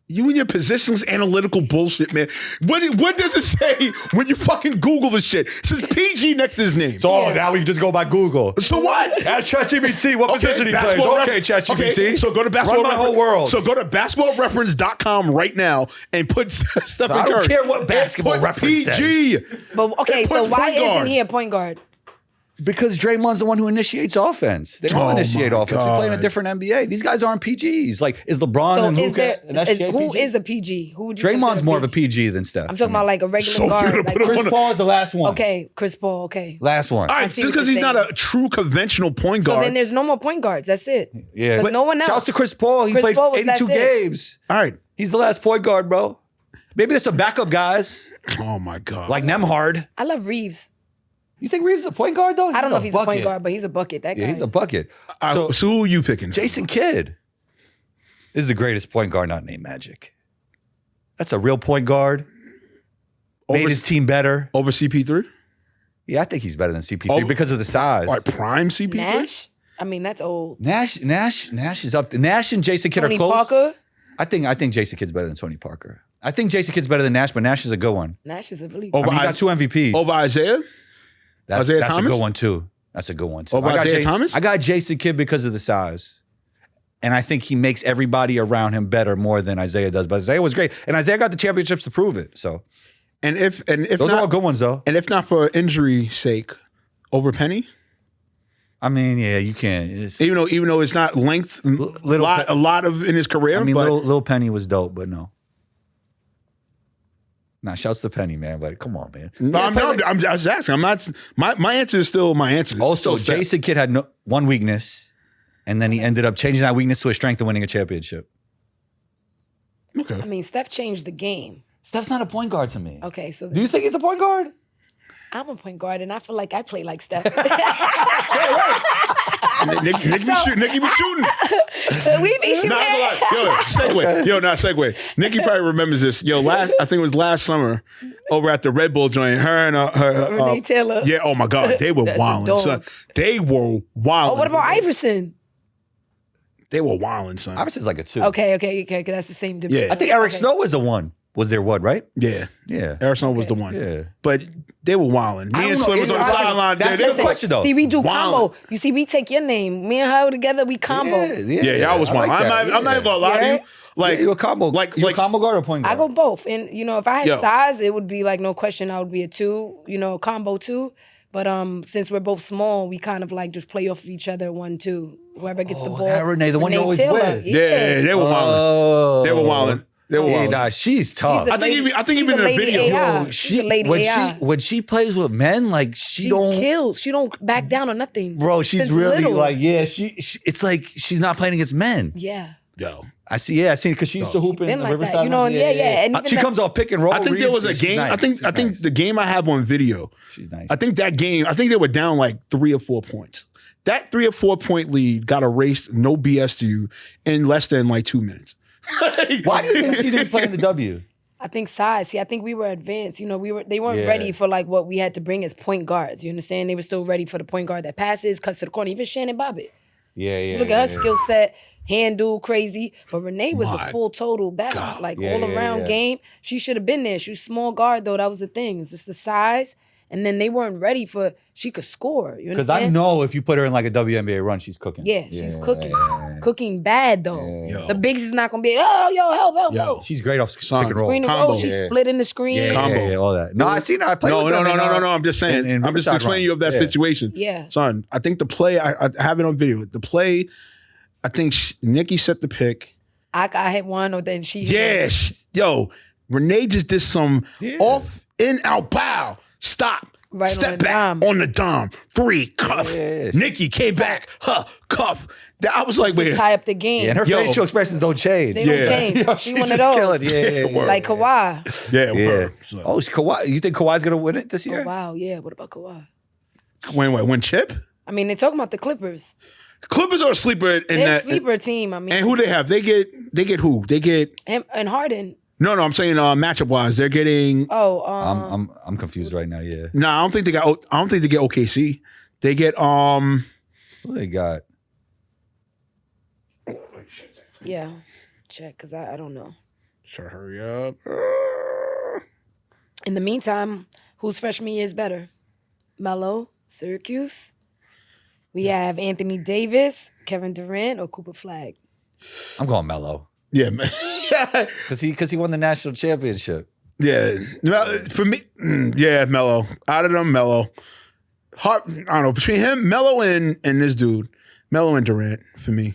You and your positionless analytical bullshit, man. What does it say when you fucking Google this shit? It says PG next to his name. So now we can just go by Google. So what? Ask ChatGPT what position he plays. Okay, ChatGPT. Okay, so go to basketball. Run my whole world. So go to basketballreference.com right now and put Stephen Curry. I don't care what basketball Put reference PG. says. But okay, so why isn't he a point guard? Because Draymond's the one who initiates offense. They don't initiate offense. We're playing a different NBA. These guys aren't PGs. Like, is LeBron and Luka who is a PG? Who would you Draymond's consider more of a PG than Steph. I'm talking about like a regular guard. Like, Chris Paul is the last one. Okay, Chris Paul. Okay. Last one. All right, just because he's not a true conventional point guard. So then there's no more point guards. That's it. Yeah. But no one else. Shouts to Chris Paul. He played 82 games. All right. He's the last point guard, bro. Maybe there's some backup guys. Oh, my God. Like Nemhard. I love Reeves. You think Reeves is a point guard, though? I don't know if he's a point guard, but he's a bucket. That guy. Yeah, he's a bucket. So who are you picking? Jason Kidd. This is the greatest point guard not named Magic. That's a real point guard. Made his team better. Over CP3? Yeah, I think he's better than CP3 because of the size. All right, prime CP3? Nash? I mean, that's old. Nash is up. Nash and Jason Kidd Tony are close. Parker? I think Jason Kidd's better than Tony Parker. I think Jason Kidd's better than Nash, but Nash is a good one. Nash is a really I mean, he got 2 MVPs. Over Isaiah? That's Isaiah a Thomas? good one, too. That's a good one, too. Over Isaiah Thomas? I got Jason Kidd because of the size. And I think he makes everybody around him better more than Isaiah does. But Isaiah was great. And Isaiah got the championships to prove it. So And if those not, are all good ones, though. And if not for injury sake, over Penny? I mean, yeah, you can't. Even though it's not length, a lot of in his career. I mean, but Lil Penny was dope, but no. Nah, shouts to Penny, man. But come on, man. I'm just asking. I'm not. My answer is still my answer. Also, Jason Kidd had one weakness, and then he ended up changing that weakness to a strength and winning a championship. Okay. I mean, Steph changed the game. Steph's not a point guard to me. Okay, so Do you think he's a point guard? I'm a point guard, and I feel like I play like Steph. Nikki be shooting. We be shooting. Not gonna lie. Segue. Nikki probably remembers this. I think it was last summer over at the Red Bull joint. Her and her Renee Taylor. Yeah. Oh my God, they were That's wilding, a son. dog. They were wilding. Oh, what about Iverson? They were wilding, son. Iverson's like a 2. Okay, because that's the same debate. Yeah. I think Eric Snow was a 1. Was there 1, right? Yeah. Yeah. Eric Snow was the one. Yeah. But they were wilding. Me and Slim was on the sideline. That's the question, though. See, we do Wildin'. combo. You see, we take your name. Me and her together, we combo. Yeah, y'all was wilding. I'm not even gonna lie to you. Like you a combo, like a combo guard or point guard? I go both. And, if I had size, it would be like no question. I would be a 2, combo 2. But since we're both small, we kind of like just play off of each other 1-2. Whoever gets the ball. Yeah, Renee, the one you're always Taylor. with. Yeah, they were wilding. They were wilding. Nah, she's tough. I think even in the video, when she plays with men, like she don't kill. She don't back down or nothing. Bro, she's Since really little. like, she it's like she's not playing against men. Yeah. Yo. I see it because she used to hoop in Been the like that, Riverside. And even she comes off pick and roll. I think there was a game. Nice. I think the game I have on video. She's nice. I think that game. I think they were down like 3 or 4 points. That 3 or 4 point lead got erased, no BS to you, in less than like 2 minutes. Why do you think she didn't play in the W? I think size. See, I think we were advanced. They weren't ready for like what we had to bring as point guards. You understand? They were still ready for the point guard that passes, cuts to the corner. Even Shannon Bobbitt. Yeah. Look at her skill set, handle crazy. But Renee was a full total battle, all around game. She should have been there. She was small guard though. That was the thing. It's just the size. And then they weren't ready for. She could score. You Because understand? I know if you put her in like a WNBA run, she's cooking. Yeah, she's cooking. Cooking bad though. Yeah. The bigs is not gonna be. Help. She's great off pick and roll. Screen and roll. She's split in the screen. Combo. All that. No, I seen her. I played with them. No. I'm just saying. I'm just explaining you of that situation. Yeah. Son, I think the play, I have it on video. The play, I think Nikki set the pick. I hit one, or then she. Renee just did some off, in, out, pow. Stop. Right Step on the back dime. on the dime. 3, cuff. Yeah. Nikki came back. Cuff. I was like, wait. Tie up the game. Yeah, and her facial expressions don't change. They don't change. She one of those. Killing. Yeah. Like Kawhi. Yeah. Yeah. So. Oh, Kawhi. You think Kawhi's gonna win it this year? Oh, wow. Yeah. What about Kawhi? Win Chip? I mean, they're talking about the Clippers. Clippers are a sleeper in They're that. a sleeper team. I mean, And who they have? They get who? They get him and Harden. No, I'm saying matchup wise, they're getting. I'm confused right now. Yeah. No, I don't think they get OKC. They get Who they got? Yeah, check because I don't know. Sure, hurry up. In the meantime, whose freshman year is better? Melo, Syracuse. We have Anthony Davis, Kevin Durant, or Cooper Flag. I'm going Melo. Yeah, man. Because he won the national championship. Yeah, for me, yeah, Melo. Out of them, Melo. I don't know, between him, Melo, and this dude, Melo and Durant for me.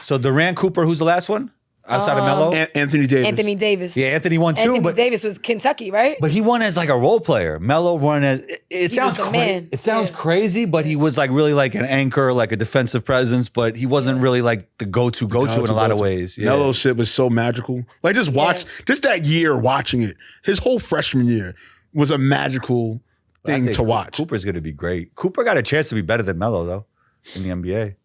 So Durant, Cooper, who's the last one? Outside of Melo? Anthony Davis. Anthony Davis. Yeah, Anthony won too. Anthony Davis was Kentucky, right? But he won as like a role player. Melo won as it sounds crazy, but he was like really like an anchor, like a defensive presence, but he wasn't really like the go-to in a lot of ways. Yeah. Melo's shit was so magical. Like just that year watching it. His whole freshman year was a magical thing to watch. Cooper's going to be great. Cooper got a chance to be better than Melo though in the NBA.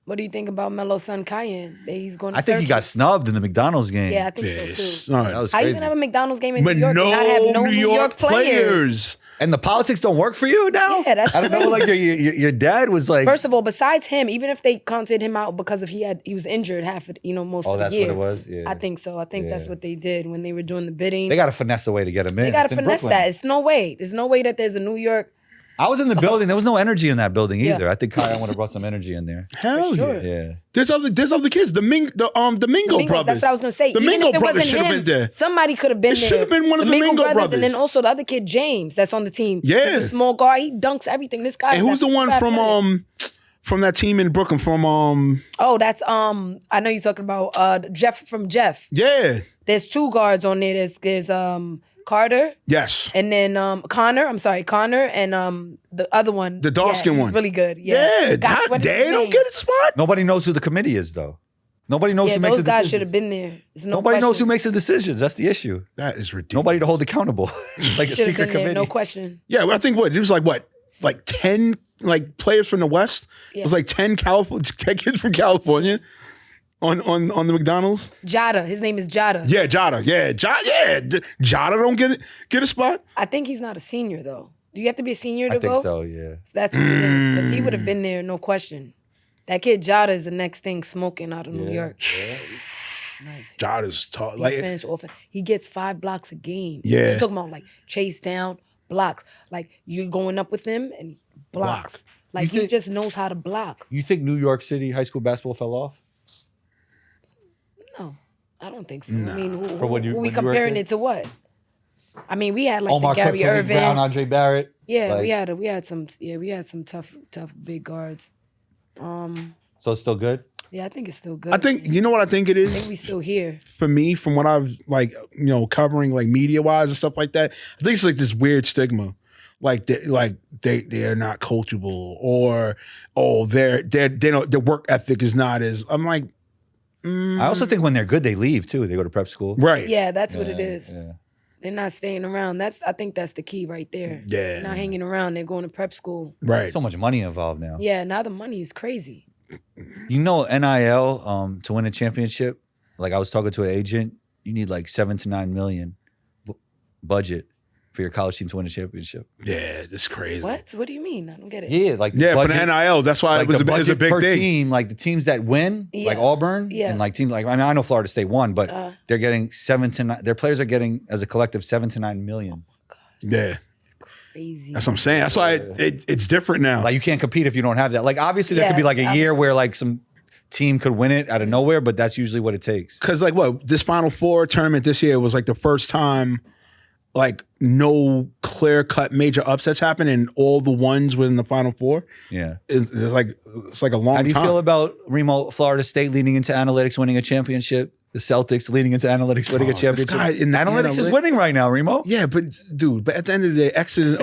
What do you think about Melo's son, Cayenne? He's going to I think he got snubbed in the McDonald's game. Yeah, I think so too. All right. That was How crazy. you going to have a McDonald's game in New York and not have no New York players? And the politics don't work for you now? Yeah, that's I don't know, like your dad was like... First of all, besides him, even if they counted him out because he was injured most of the year. Oh, that's what it was? Yeah. I think so. I think that's what they did when they were doing the bidding. They got to finesse a way to get him in. They got to finesse that. It's no way. There's no way that there's a New York... I was in the building. There was no energy in that building either. I think Kyle would have brought some energy in there. Hell sure. Yeah. There's other kids. The Mingo brothers. That's what I was gonna say. The Even Mingo if it brothers wasn't should have him, been there. somebody could have been there. It should have been one of the Mingo brothers. And then also the other kid, James, that's on the team. Yeah. He's a small guard. He dunks everything. This guy. And who's the one from that team in Brooklyn? Oh, that's I know you're talking about Jeff from Jeff. Yeah. There's two guards on there. There's Carter. Yes. And then Connor. I'm sorry, Connor and the other one. The dark-skinned one. He's really good. Yeah. God, they don't get a spot. Nobody knows who the committee is though. Nobody knows who makes the decisions. Those guys should have been there. Nobody knows who makes the decisions. That's the issue. That is ridiculous. Nobody to hold accountable. Like a secret committee. There, no question. Yeah, well, I think it was like 10 players from the West. Yeah. It was like 10 kids from California. On the McDonald's? Jada. His name is Jada. Yeah, Jada. Yeah, Jada don't get a spot? I think he's not a senior, though. Do you have to be a senior to go? I think so, yeah. So that's what it is. Because he would have been there, no question. That kid Jada is the next thing smoking out of New York. Yeah. He's nice. Jada's tall. Defense, offense. He gets 5 blocks a game. Yeah. You're talking about chase down, blocks. You're going up with him and blocks. He just knows how to block. You think New York City high school basketball fell off? No, I don't think so. No. I mean, who when we comparing it to what? I mean, we had Omar the Gary Irvin, Brown, Andre Barrett. Yeah, we had some tough big guards. So it's still good? Yeah, I think it's still good. I think you know what I think it is. I think we still here. For me, from what I've covering media wise and stuff like that, I think it's this weird stigma. They're not coachable, or their work ethic is not as. I'm like. I also think when they're good, they leave too. They go to prep school. Right. Yeah, that's what it is. Yeah. They're not staying around. I think that's the key right there. Yeah. They're not hanging around. They're going to prep school. Right. There's so much money involved now. Yeah, now the money is crazy. NIL, to win a championship, I was talking to an agent, you need $7 to $9 million budget for your college team to win a championship. Yeah, that's crazy. What? What do you mean? I don't get it. Yeah, for the NIL. That's why it was a big per thing. Team, the teams that win, like Auburn, and teams I know Florida State won, but they're getting 7 to 9. Their players are getting as a collective 7 to 9 million. Oh my gosh. Yeah. It's crazy. That's what I'm saying. That's why it's different now. You can't compete if you don't have that. Obviously there could be a year where some team could win it out of nowhere, but that's usually what it takes. Because this Final Four tournament this year was the first time no clear-cut major upsets happened, and all the ones were in the Final Four. Yeah. It's a long time. How do you feel about Remo, Florida State leading into analytics, winning a championship? The Celtics leading into analytics, winning a championship. Analytics is winning right now, Remo. Yeah, but at the end of the day, X's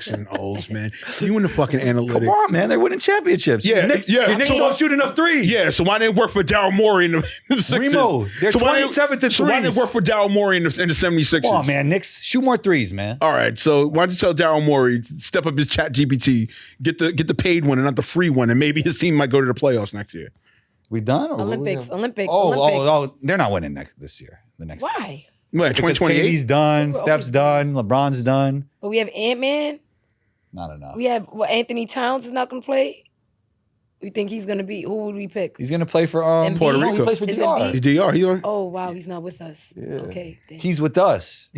and O's, man. You in the fucking analytics. Come on, man. They're winning championships. Yeah, Your Knicks don't shoot enough threes. Yeah, so why didn't it work for Daryl Morey in the Sixers? Remo, they're 27th in threes. So why didn't it work for Daryl Morey in the 76ers? Come on, man. Knicks, shoot more threes, man. All right, so why don't you tell Daryl Morey, step up his chat GPT, get the paid one and not the free one, and maybe his team might go to the playoffs next year. We done? Or Olympics. Oh, they're not winning this year. The next. Why? What, 2028? KD's done. Steph's done. LeBron's done. But we have Ant-Man. Not enough. We have Anthony Towns is not going to play. You think he's going to be? Who would we pick? He's gonna play for Puerto Rico. He plays for Is DR. it DR. Oh wow, he's not with us. Yeah. Okay. Then. He's with us.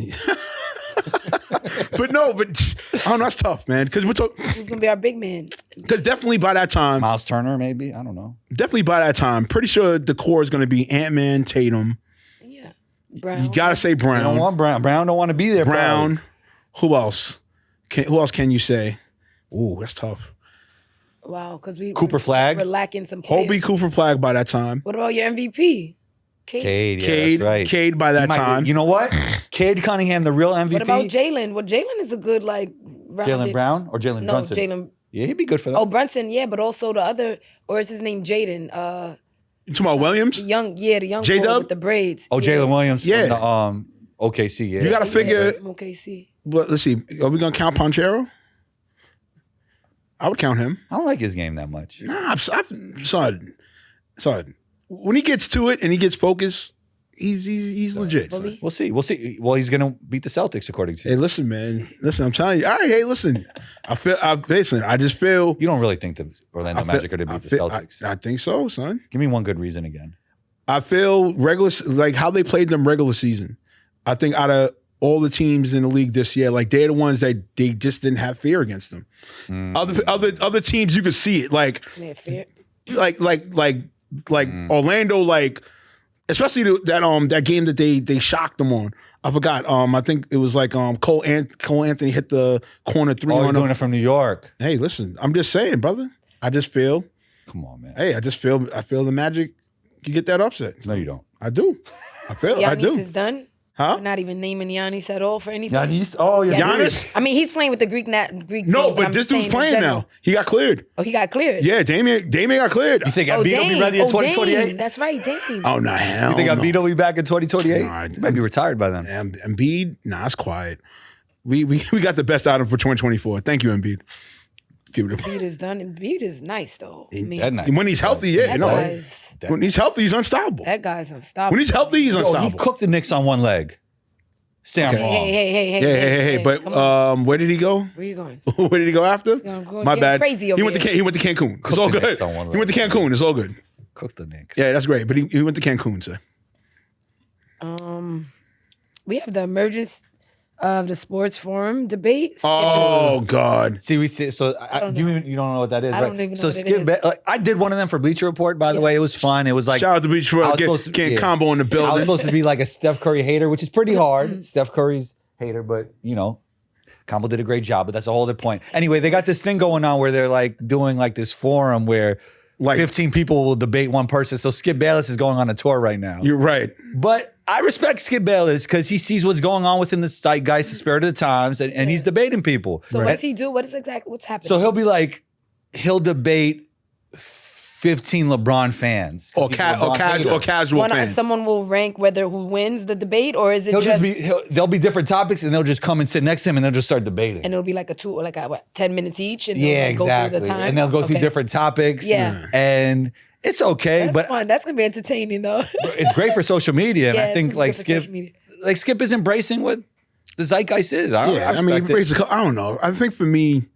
But I don't know. That's tough, man. Because Who's going to be our big man? Because definitely by that time, Miles Turner, maybe. I don't know. definitely by that time, pretty sure the core is going to be Ant-Man, Tatum. Yeah. Brown. You got to say Brown. I don't want Brown. Brown don't want to be there. Brown. Who else? Who else can you say? Ooh, that's tough. Wow, because Cooper Flag. we're lacking some players. Hobie Cooper Flag by that time. What about your MVP? Cade, yeah, Cade, that's right. Cade by that time. You know what? Cade Cunningham, the real MVP. What about Jalen? Well, Jalen is a good Jalen Brown or Jalen Brunson? Jalen. Yeah, he'd be good for that. Oh, Brunson, yeah, but also the other, or is his name Jaden? You talking about Williams? The young boy J-Dub? with the braids. Oh, Jalen Williams Yeah. from the OKC. Yeah, You got to figure. From OKC. But let's see. Are we gonna count Ponchero? I would count him. I don't like his game that much. Nah, son. When he gets to it and he gets focused, he's legit. Bully. We'll see. Well, he's gonna beat the Celtics according to Hey, you. listen, man. Listen, I'm telling you. All right, hey, listen. I just feel. You don't really think the Orlando Magic are to beat the Celtics? I think so, son. Give me one good reason again. I feel like how they played them regular season. I think out of all the teams in the league this year, like they're the ones that they just didn't have fear against them. Other teams, you could see it, like Orlando, like especially that game that they shocked them on. I forgot. I think it was like Cole Anthony hit the corner three. Oh, you're doing it from New York. Hey, listen, I'm just saying, brother. I just feel. Come on, man. Hey, I feel the Magic can get that upset. No, you don't. I do. I do. Giannis is done. Huh? We're not even naming Giannis at all for anything. Giannis? Oh, yeah. Giannis? I mean, he's playing with the Greek No, team, but I'm this just saying dude's in playing general. now. He got cleared. Oh, he got cleared. Yeah, Damian got cleared. You think Embiid will be Dame. ready in Dame. 2028? That's right, Dame. Oh, no, hell You think no. Embiid will be back in 2028? No, He might be retired by then. Embiid, nah, it's quiet. We got the best out of him for 2024. Thank you, Embiid. Give it Embiid is done. Embiid is nice, though. I mean, That night. When he's healthy, yeah. When he's healthy, he's unstoppable. that guy's unstoppable. When he's healthy, he's Yo, he unstoppable. cooked the Knicks on one leg. Sam Okay. Wong. Hey. But come on. where did he go? Where you going? Where did he go after? Going My bad. crazy He over went to here. he went to Cancun. It's all the good. Knicks on one He went to leg. Cancun. It's all good. Cooked the Knicks. Yeah, that's great. But he went to Cancun, sir. We have the emergence of the sports forum debate. Oh God. See, we see. So you don't know what that is, I right? don't even know so what it Skip, is. I did one of them for Bleacher Report. By the way, it was fun. It was like Shout out to Beach for I was supposed to- getting yeah. combo in the I was building. supposed to be like a Steph Curry hater, which is pretty hard. Steph Curry's hater, but Combo did a great job. But that's a whole other point. Anyway, they got this thing going on where they're like doing like this forum where like 15 people will debate one person. So Skip Bayless is going on a tour right now. You're right. But I respect Skip Bayless because he sees what's going on within the zeitgeist, the spirit of the times, and he's debating people. So what does he do? What's happening? So he'll debate 15 LeBron fans. Or casual fans. Someone will rank who wins the debate, or is it There'll be different topics, and they'll just come and sit next to him, and they'll just start debating. and it'll be like 10 minutes each, and Yeah, they'll exactly. go through the time. And they'll go through Okay. different topics. Yeah. And it's okay, That's but fun. That's gonna be entertaining, though. it's great for social media. And Yeah, I think it's like good for social media. Skip is embracing what the zeitgeist is. I respect it. I don't know. I think for me,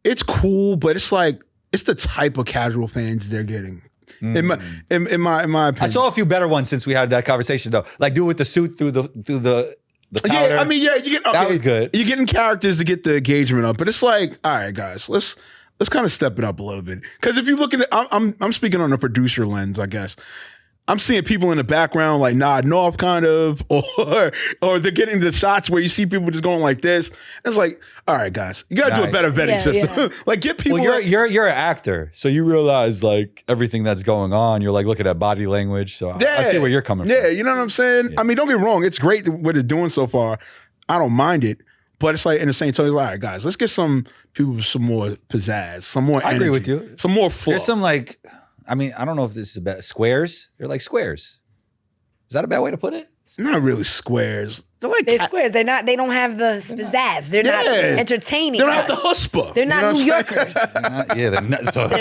it's cool, but it's like it's the type of casual fans they're getting. In my opinion. I saw a few better ones since we had that conversation though. Like do it with the suit through the powder. Yeah, I mean, you get that was good. You're getting characters to get the engagement up, but it's like, all right, guys, let's kind of step it up a little bit. Because if you look at it, I'm speaking on a producer lens, I guess. I'm seeing people in the background like nodding off kind of, or they're getting the shots where you see people just going like this. It's like, all right, guys, you gotta do a better vetting system. Yeah. Like get people. Well, you're an actor, so you realize like everything that's going on. You're like looking at body language. So I see where you're coming from. Yeah, you know what I'm saying? Yeah. I mean, don't get me wrong, it's great what it's doing so far. I don't mind it. But it's like in the same time, it's like, all right, guys, let's get some people with some more pizzazz, some more energy. I agree with you. Some more flow. There's some I don't know if this is about squares. They're like squares. Is that a bad way to put it? not really squares. They're squares. They don't have the pizzazz. They're not entertaining. They don't have the chutzpah. They're not New Yorkers. They're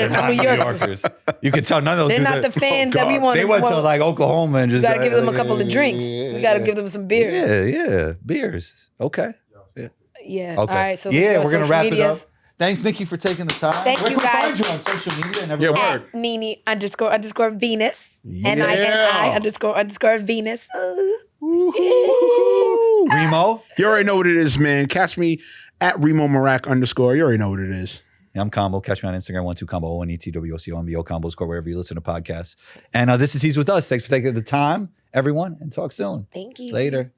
not New Yorkers. You can tell none of those. They're not the fans that we want. They went to like Oklahoma and just. You got to give them a couple of drinks. You got to give them some beers. Yeah, beers. Okay. Yeah. Okay. All right. So we're gonna wrap it up. Thanks, Nikki, for taking the time. Thank Where you, can we guys. find you on social media and everything? At Nini__Venus. NINI__Venus. Remo. You already know what it is, man. Catch me at Remo Marac _. You already know what it is. Yeah, I'm Combo. Catch me on Instagram, 12combo, ONETWOCOMBO, Combo Score, wherever you listen to podcasts. And this is He's With Us. Thanks for taking the time, everyone, and talk soon. Thank you. Later.